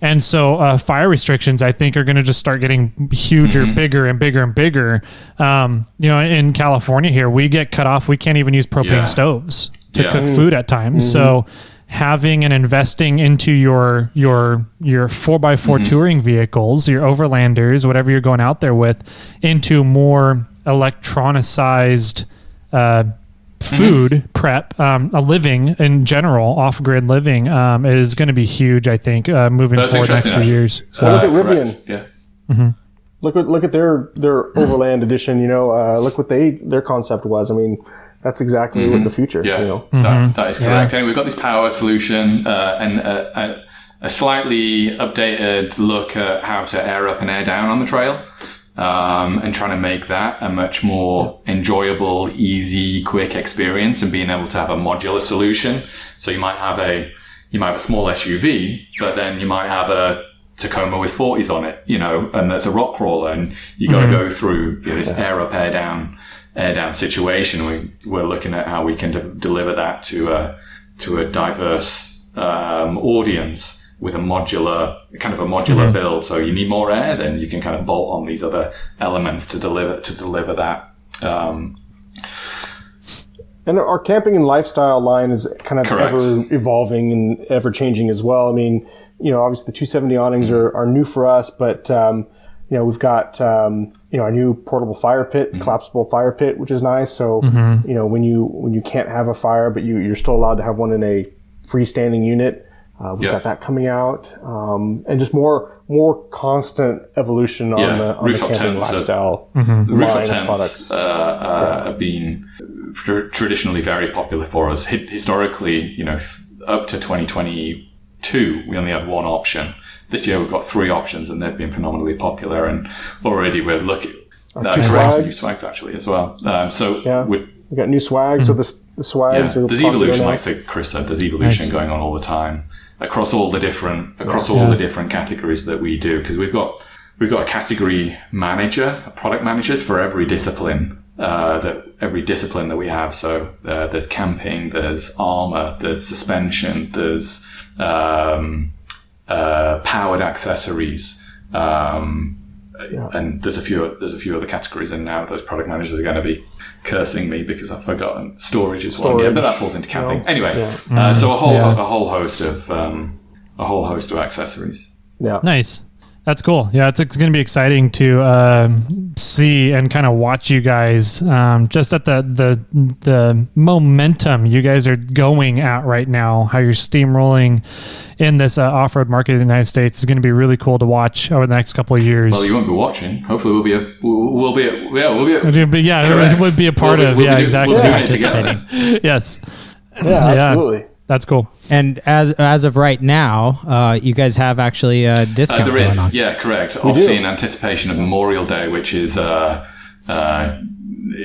And so fire restrictions, I think, are going to just start getting huger, bigger and bigger and bigger. In California here, we get cut off. We can't even use propane stoves to cook food at times. So having and investing into your 4x4 touring vehicles, your Overlanders, whatever you're going out there with, into more electronicized food prep, a living in general, off-grid living, is going to be huge, I think, moving forward next few years. So look at Rivian. Look at their Overland edition. Look what their concept was. That's exactly what the future. That is correct. Anyway, we've got this power solution and a slightly updated look at how to air up and air down on the trail. And trying to make that a much more enjoyable, easy, quick experience, and being able to have a modular solution. So you might have a small SUV, but then you might have a Tacoma with 40s on it, and there's a rock crawler, and you got to go through this air up, air down situation. We're looking at how we can deliver that to a diverse audience with a modular build. So you need more air, then you can kind of bolt on these other elements to deliver that. And our camping and lifestyle line is kind of ever evolving and ever changing as well. Obviously the 270 awnings are new for us, but we've got our new portable fire pit, collapsible fire pit, which is nice. So when you can't have a fire, but you're still allowed to have one in a freestanding unit. We've got that coming out, and just more constant evolution on the camping lifestyle. Rooftop tents have been traditionally very popular for us. Historically, up to 2022, we only had one option. This year we've got 3 options, and they've been phenomenally popular. And already we're Correct, new swags actually as well. We got new swags, so the swags are there's evolution, like Chris said, there's evolution going on all the time across all the different categories that we do, because we've got a category manager, product managers for every discipline that we have. So there's camping, there's armor, there's suspension, there's powered accessories, and there's a few other categories in now. Those product managers are going to be cursing me because I've forgotten. Storage is one, but that falls into camping. Anyway, so a whole host of accessories. Yeah, nice. That's cool. Yeah, it's going to be exciting to see and kind of watch you guys just at the momentum you guys are going at right now. How you're steamrolling in this off-road market in the United States is going to be really cool to watch over the next couple of years. Well, you won't be watching. Hopefully, we'll be a part of. Exactly. We'll do it together. Yes. Yeah, absolutely. That's cool. And as of right now, you guys have actually a discount going on. Yeah, correct. Obviously, in anticipation of Memorial Day, which is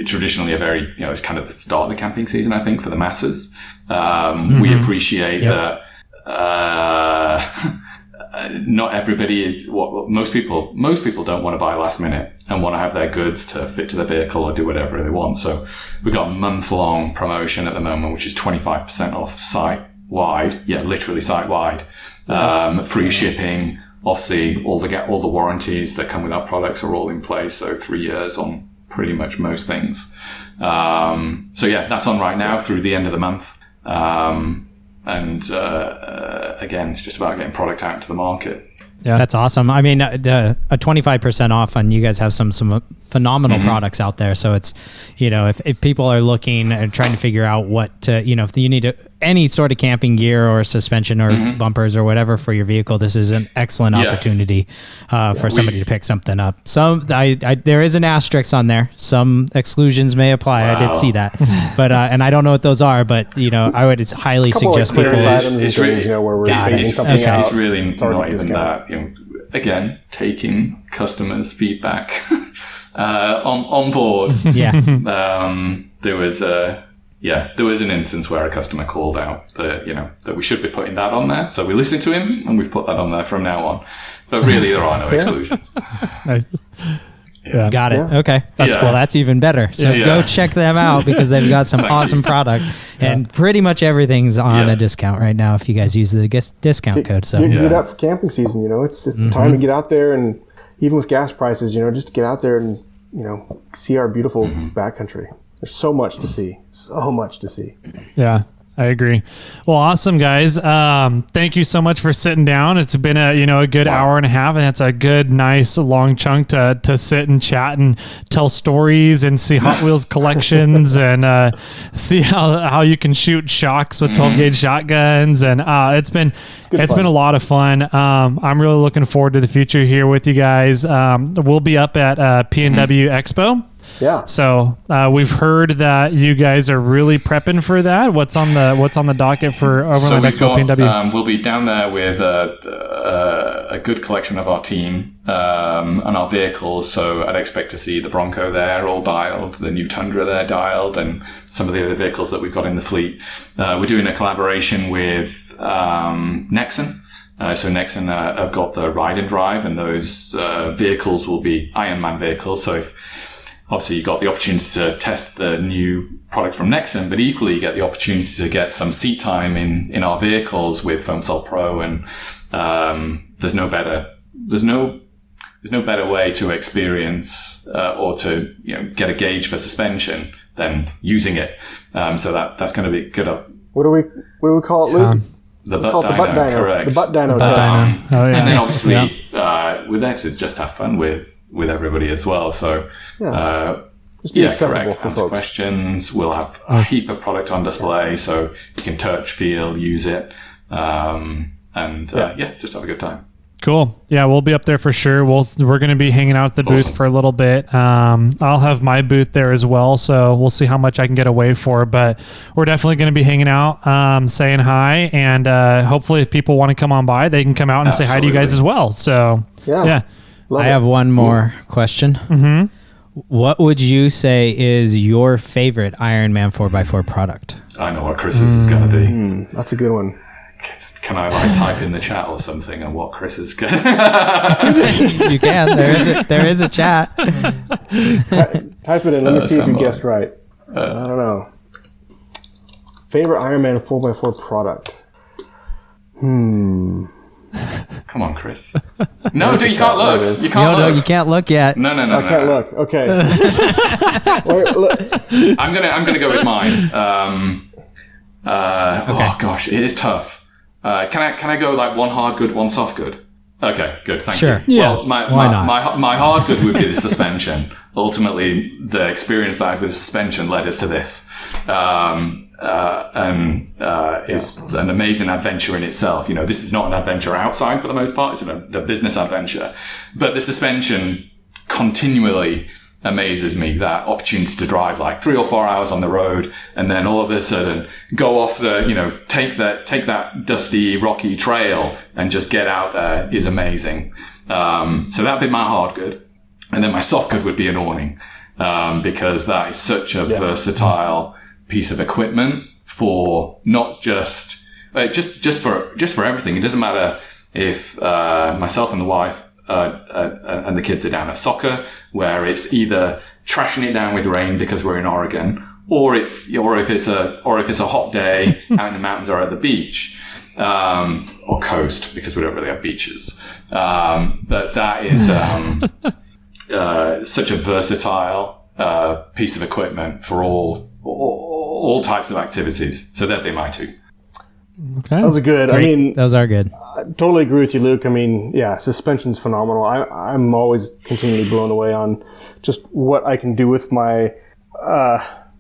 traditionally a very, it's kind of the start of the camping season, I think, for the masses. We appreciate that not everybody is what most people don't want to buy last minute and want to have their goods to fit to their vehicle or do whatever they want. So we've got a month-long promotion at the moment, which is 25% off site-wide. Yeah, literally site-wide. Free shipping. Obviously, all the warranties that come with our products are all in place. So 3 years on pretty much most things. That's on right now through the end of the month. Again, it's just about getting product out to the market. Yeah, that's awesome. I mean, a 25% off, and you guys have some phenomenal products out there. So it's, if people are looking and trying to figure out what to, if you need any sort of camping gear or suspension or bumpers or whatever for your vehicle, this is an excellent opportunity for somebody to pick something up. There is an asterisk on there. Some exclusions may apply. Wow. I did see that, but and I don't know what those are. But I would highly suggest people. It's really where we're phasing something out. It's really not even that. Again, taking customers' feedback on board. Yeah. There was an instance where a customer called out that we should be putting that on there. So we listened to him and we've put that on there from now on. But really, there are no exclusions. Nice. Yeah. Got it. Yeah. Okay. That's cool. That's even better. So go check them out because they've got some awesome product and pretty much everything's on a discount right now if you guys use the discount code. So get out for camping season, it's the time to get out there, and even with gas prices, just to get out there and, see our beautiful backcountry. There's so much to see. Yeah. I agree. Well, awesome, guys. Thank you so much for sitting down. It's been a good hour and a half, and it's a good, nice, long chunk to sit and chat and tell stories and see Hot Wheels collections and see how you can shoot shocks with 12-gauge shotguns. And it's been a lot of fun. I'm really looking forward to the future here with you guys. We'll be up at P&W Expo. Yeah. So we've heard that you guys are really prepping for that. What's on the docket for Overland Expo P&W? We'll be down there with a good collection of our team and our vehicles. So I'd expect to see the Bronco there all dialed, the new Tundra there dialed, and some of the other vehicles that we've got in the fleet. We're doing a collaboration with Nexon. So Nexon have got the ride and drive, and those vehicles will be Ironman vehicles. So obviously, you got the opportunity to test the new product from Nexon, but equally you get the opportunity to get some seat time in our vehicles with FoamSol Pro, and there's no better way to experience or to get a gauge for suspension than using it. So that's going to be good. What do we call it, Luke? The butt dyno, correct. The butt dyno test. And then obviously we're there to just have fun with everybody as well. So just be accessible correct. for Answer folks. Questions. We'll have a heap of product on display, so you can touch, feel, use it, just have a good time. Cool. Yeah, we'll be up there for sure. We're going to be hanging out at the booth for a little bit. I'll have my booth there as well, so we'll see how much I can get away for. But we're definitely going to be hanging out, saying hi, and hopefully, if people want to come on by, they can come out and say hi to you guys as well. So I have one more question. What would you say is your favorite Ironman 4x4 product? I know what Chris's is going to be. That's a good one. Can I type in the chat or something on what Chris is going? You can. There is a chat. Type it in. Let me see if you guessed right. I don't know. Favorite Ironman 4x4 product. Come on, Chris. No, dude, you can't look. You can't look. You can't look yet. No. I can't look. Okay. I'm gonna go with mine. Okay. Oh gosh, it is tough. Can I go like one hard good, one soft good? Okay, good. Thank Sure. you. Yeah. Well, Why not? my hard good would be the suspension. Ultimately, the experience that I had with suspension led us to this. It's an amazing adventure in itself. This is not an adventure outside for the most part. It's the business adventure. But the suspension continually amazes me, that opportunity to drive like 3 or 4 hours on the road and then all of a sudden go off take that dusty, rocky trail and just get out there is amazing. So that'd be my hard good. And then my soft good would be an awning, because that is such a versatile piece of equipment for not just for everything. It doesn't matter if myself and the wife and the kids are down at soccer, where it's either trashing it down with rain because we're in Oregon, or if it's a hot day out in the mountains or at the beach, or coast, because we don't really have beaches. But that is such a versatile piece of equipment for all types of activities. So that'd be my two. Okay. Those are good. Great. I mean, those are good. I totally agree with you, Luke. I mean, yeah, suspension's phenomenal. I'm always continually blown away on just what I can do with my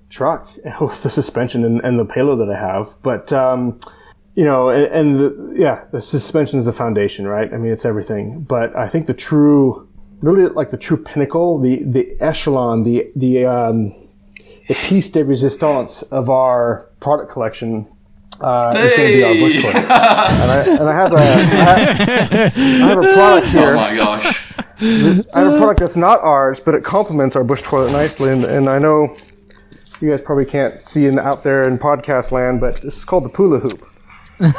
truck with the suspension and the payload that I have. But the suspension is the foundation, right? I mean, it's everything. But I think the true pinnacle, the echelon, the piece de resistance of our product collection is going to be our bush toilet. And I have a product here. Oh my gosh. I have a product that's not ours, but it complements our bush toilet nicely. And I know you guys probably can't see out there in podcast land, but this is called the Pula Hoop.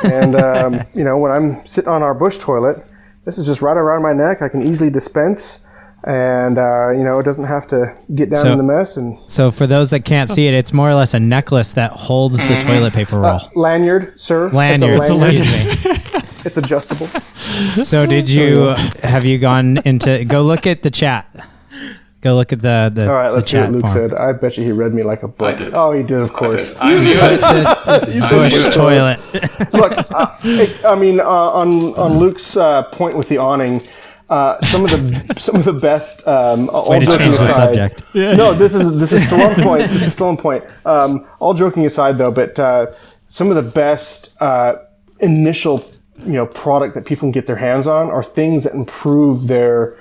And, when I'm sitting on our bush toilet, this is just right around my neck. I can easily dispense. And, it doesn't have to get down in the mess. And so for those that can't see it, it's more or less a necklace that holds the toilet paper roll. Lanyard, sir. Lanyard, excuse me. It's adjustable. So have you gone into, go look at the chat. Go look at the All right, let's see chat what Luke form. said. I bet you he read me like a book. I did. Oh, he did, of course. I knew it. Bush toilet. Look, on Luke's point with the awning, some of the best. Way to change the subject. No, this is still on point. This is still on point. All joking aside, though, but some of the best initial product that people can get their hands on are things that improve their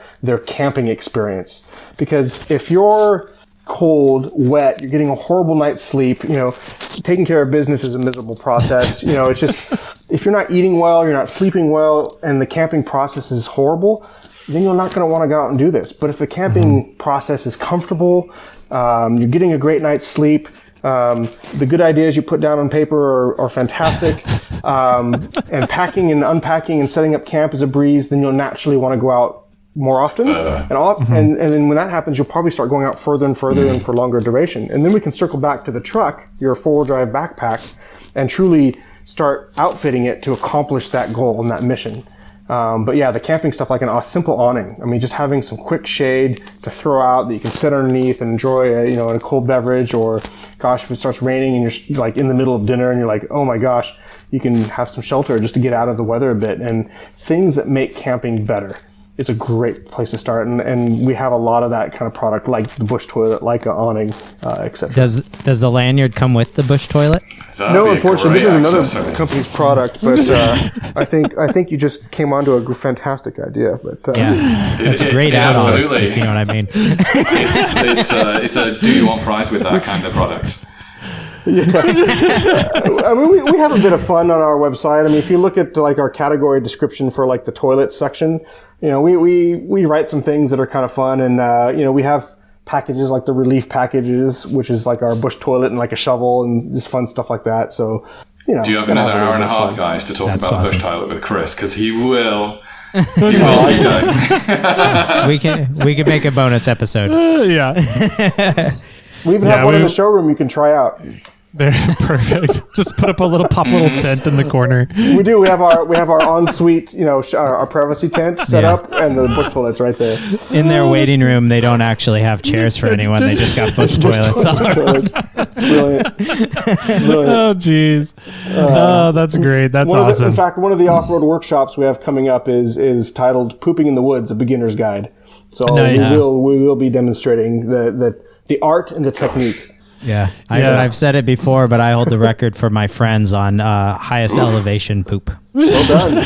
camping experience. Because if you're cold, wet, you're getting a horrible night's sleep, taking care of business is a miserable process. It's just, if you're not eating well, you're not sleeping well, and the camping process is horrible, then you're not going to want to go out and do this. But if the camping process is comfortable, you're getting a great night's sleep, the good ideas you put down on paper are fantastic, and packing and unpacking and setting up camp is a breeze, then you'll naturally want to go out more often. And then when that happens, you'll probably start going out further and further and for longer duration. And then we can circle back to the truck, your 4-wheel drive backpack, and truly start outfitting it to accomplish that goal and that mission. But yeah, the camping stuff, like a simple awning. I mean, just having some quick shade to throw out that you can sit underneath and enjoy a cold beverage, or gosh, if it starts raining and you're like in the middle of dinner and you're like, oh my gosh, you can have some shelter just to get out of the weather a bit. And things that make camping better. It's a great place to start, and we have a lot of that kind of product, like the bush toilet, like an awning, etc. Does the lanyard come with the bush toilet? No, unfortunately, this is another company's product, but I think you just came onto a fantastic idea. But it's a great add-on, absolutely. if you know what I mean. It's a do you want fries with that kind of product? Yeah. I mean, we have a bit of fun on our website. I mean, if you look at like our category description for like the toilet section, we write some things that are kind of fun, and we have packages like the relief packages, which is like our bush toilet and like a shovel and just fun stuff like that. So, you know. Do you have another hour and a half, guys, to talk That's about awesome. bush toilet with Chris? Because he will. We could make a bonus episode. Yeah. We even have one in the showroom you can try out. There, perfect. Just put up a little tent in the corner. We do. We have our ensuite, you know, our privacy tent set up, and the bush toilet's right there. In their waiting room, they don't actually have chairs for anyone. They just got bush toilets. Brilliant. Oh, jeez. Oh, that's great. That's awesome. In fact, one of the off-road workshops we have coming up is titled "Pooping in the Woods: A Beginner's Guide." So Nice. we will be demonstrating the art and the technique. Yeah. I've said it before, but I hold the record for my friends on highest elevation poop. Well done.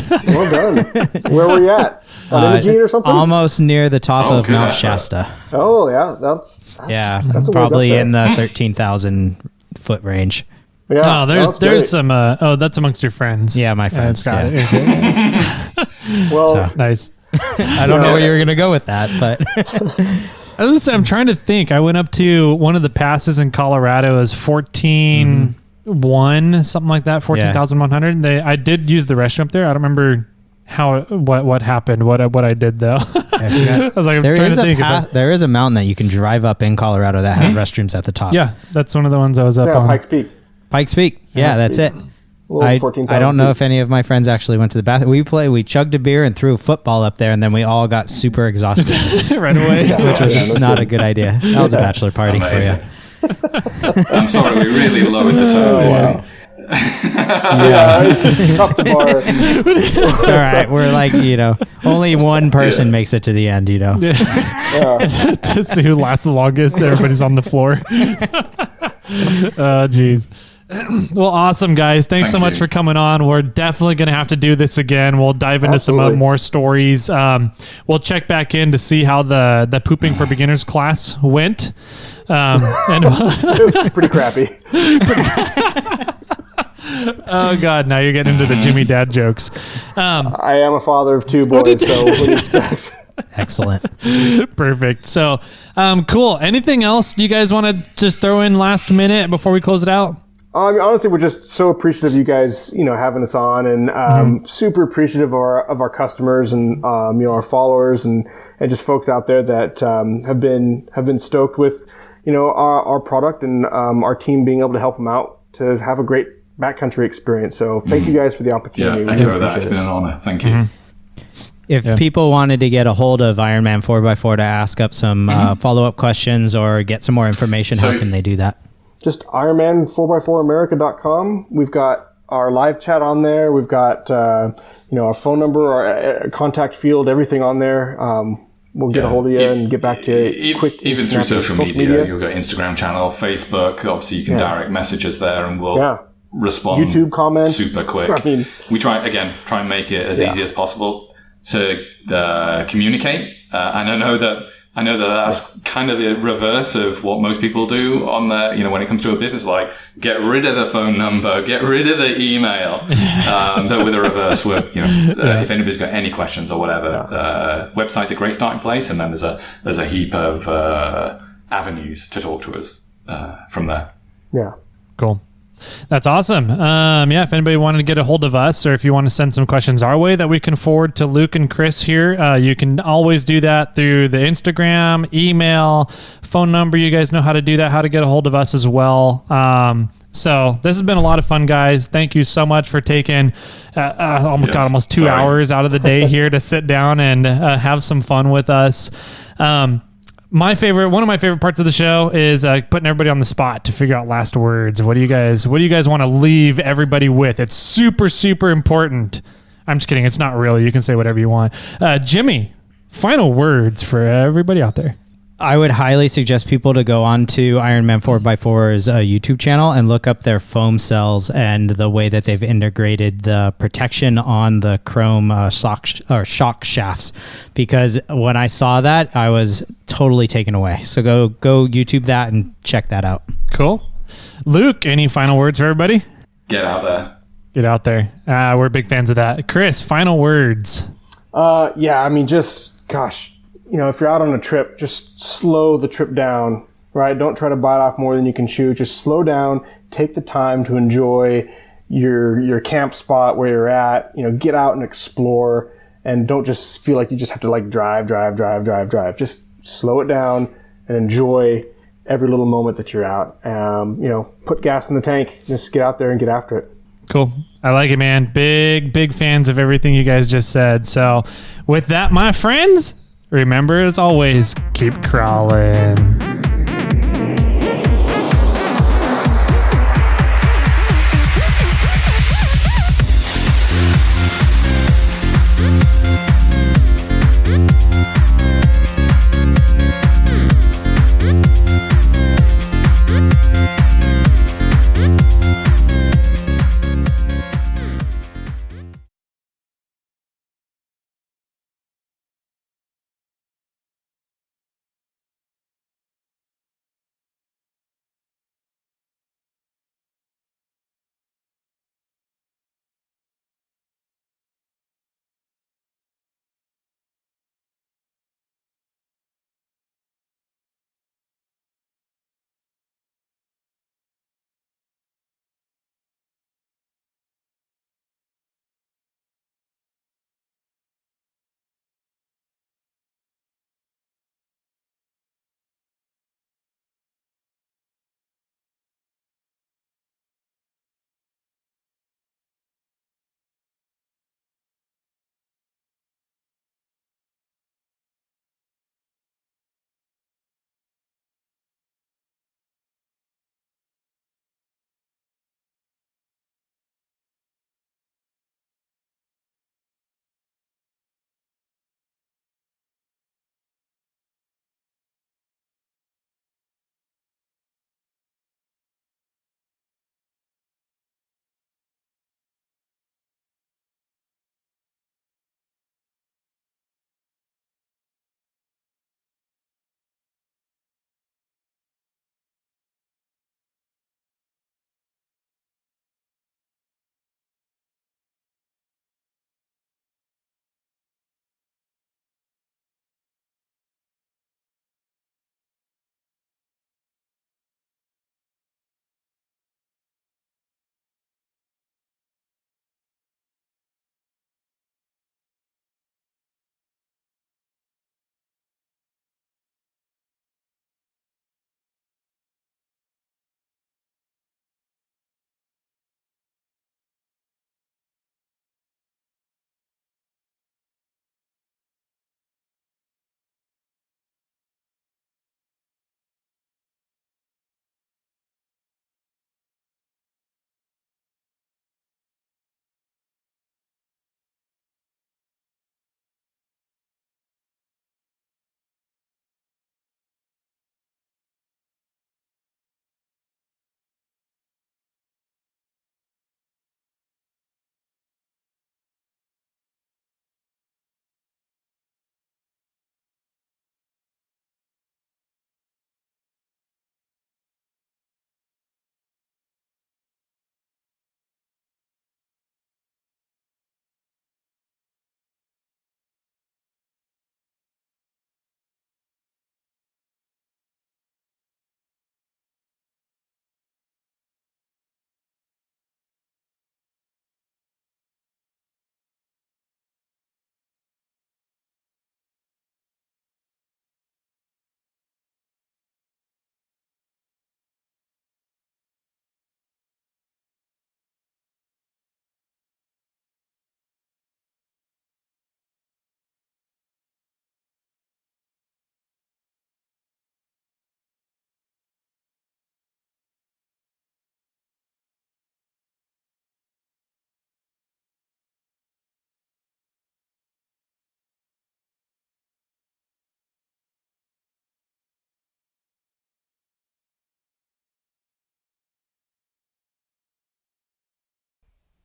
Where were you at? On Imogene or something? Almost near the top of good Mount effort. Shasta. Oh yeah, that's a ways probably up there. in the 13,000 foot range. Yeah, Oh, there's some. That's amongst your friends. Yeah, my friends. Got Yeah. it. Okay. Well, Nice. I don't know where you're gonna go with that, but I'm trying to think. I went up to one of the passes in Colorado as 14,100, something like that, 14,100. I did use the restroom up there. I don't remember what happened, what I did though. I was like, there is a mountain that you can drive up in Colorado that has restrooms at the top. Yeah, that's one of the ones I was up on. Pikes Peak. Pikes Peak. Yeah, that's it. Well, I 14,000 don't know feet. if any of my friends actually went to the bathroom. We chugged a beer and threw a football up there, and then we all got super exhausted, right away. which was not a good idea. That was a bachelor party Amazing. for you. I'm sorry, we really lowered the tone. Wow. Yeah, I just dropped the bar. It's all right. We're like, only one person makes it to the end, Yeah. To see who lasts the longest. Everybody's on the floor. Oh, jeez. Well, awesome, guys. Thanks so much for coming on. We're definitely going to have to do this again. We'll dive into some more stories. We'll check back in to see how the Pooping for Beginners class went. And It was pretty crappy. oh, God. Now you're getting into the Jimmy Dad jokes. I am a father of two boys, so what do you expect? Excellent. Perfect. So, cool. Anything else you guys want to just throw in last minute before we close it out? I mean, honestly, we're just so appreciative of you guys, having us on, and super appreciative of our customers and our followers and just folks out there that have been stoked with our product and our team being able to help them out to have a great backcountry experience. So thank you guys for the opportunity. Yeah, We echo that. appreciate It's it. been an honor. Thank you. If people wanted to get a hold of Ironman 4x4 to ask up some follow-up questions or get some more information, how can they do that? Just Ironman4x4America.com. We've got our live chat on there. We've got, our phone number, our contact field, everything on there. We'll get a hold of you and get back to you quick. Even through social media. You've got Instagram channel, Facebook. Obviously, you can direct messages there and we'll respond. YouTube comments. Super quick. I mean, we try and make it as easy as possible to communicate. And I know that that's kind of the reverse of what most people do on when it comes to a business, like get rid of the phone number, get rid of the email. But with a reverse, if anybody's got any questions or whatever, website's a great starting place. And then there's a heap of avenues to talk to us from there. Yeah. Cool. That's awesome. If anybody wanted to get a hold of us or if you want to send some questions our way that we can forward to Luke and Chris here, you can always do that through the Instagram, email, phone number. You guys know how to do that, how to get a hold of us as well. So this has been a lot of fun, guys. Thank you so much for taking almost 2 hours out of the day here to sit down and have some fun with us. One of my favorite parts of the show is putting everybody on the spot to figure out last words. What do you guys want to leave everybody with? It's super, super important. I'm just kidding. It's not really. You can say whatever you want. Jimmy, final words for everybody out there. I would highly suggest people to go on to Ironman 4x4's YouTube channel and look up their foam cells and the way that they've integrated the protection on the chrome shock shafts. Because when I saw that, I was totally taken away. So go YouTube that and check that out. Cool. Luke, any final words for everybody? Get out there. Get out there. We're big fans of that. Chris, final words. I mean, just, gosh, if you're out on a trip, just slow the trip down, right? Don't try to bite off more than you can chew. Just slow down, take the time to enjoy your camp spot where you're at, get out and explore, and don't just feel like you just have to like drive. Just slow it down and enjoy every little moment that you're out. Put gas in the tank, just get out there and get after it. Cool. I like it, man. Big fans of everything you guys just said. So with that, my friends, remember as always, keep crawling.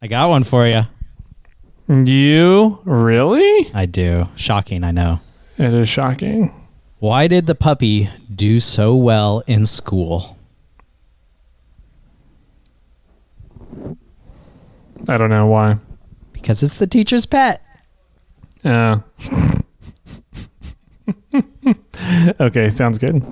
I got one for you. You really? I do. Shocking, I know. It is shocking. Why did the puppy do so well in school? I don't know why. Because it's the teacher's pet. Yeah. Okay, sounds good.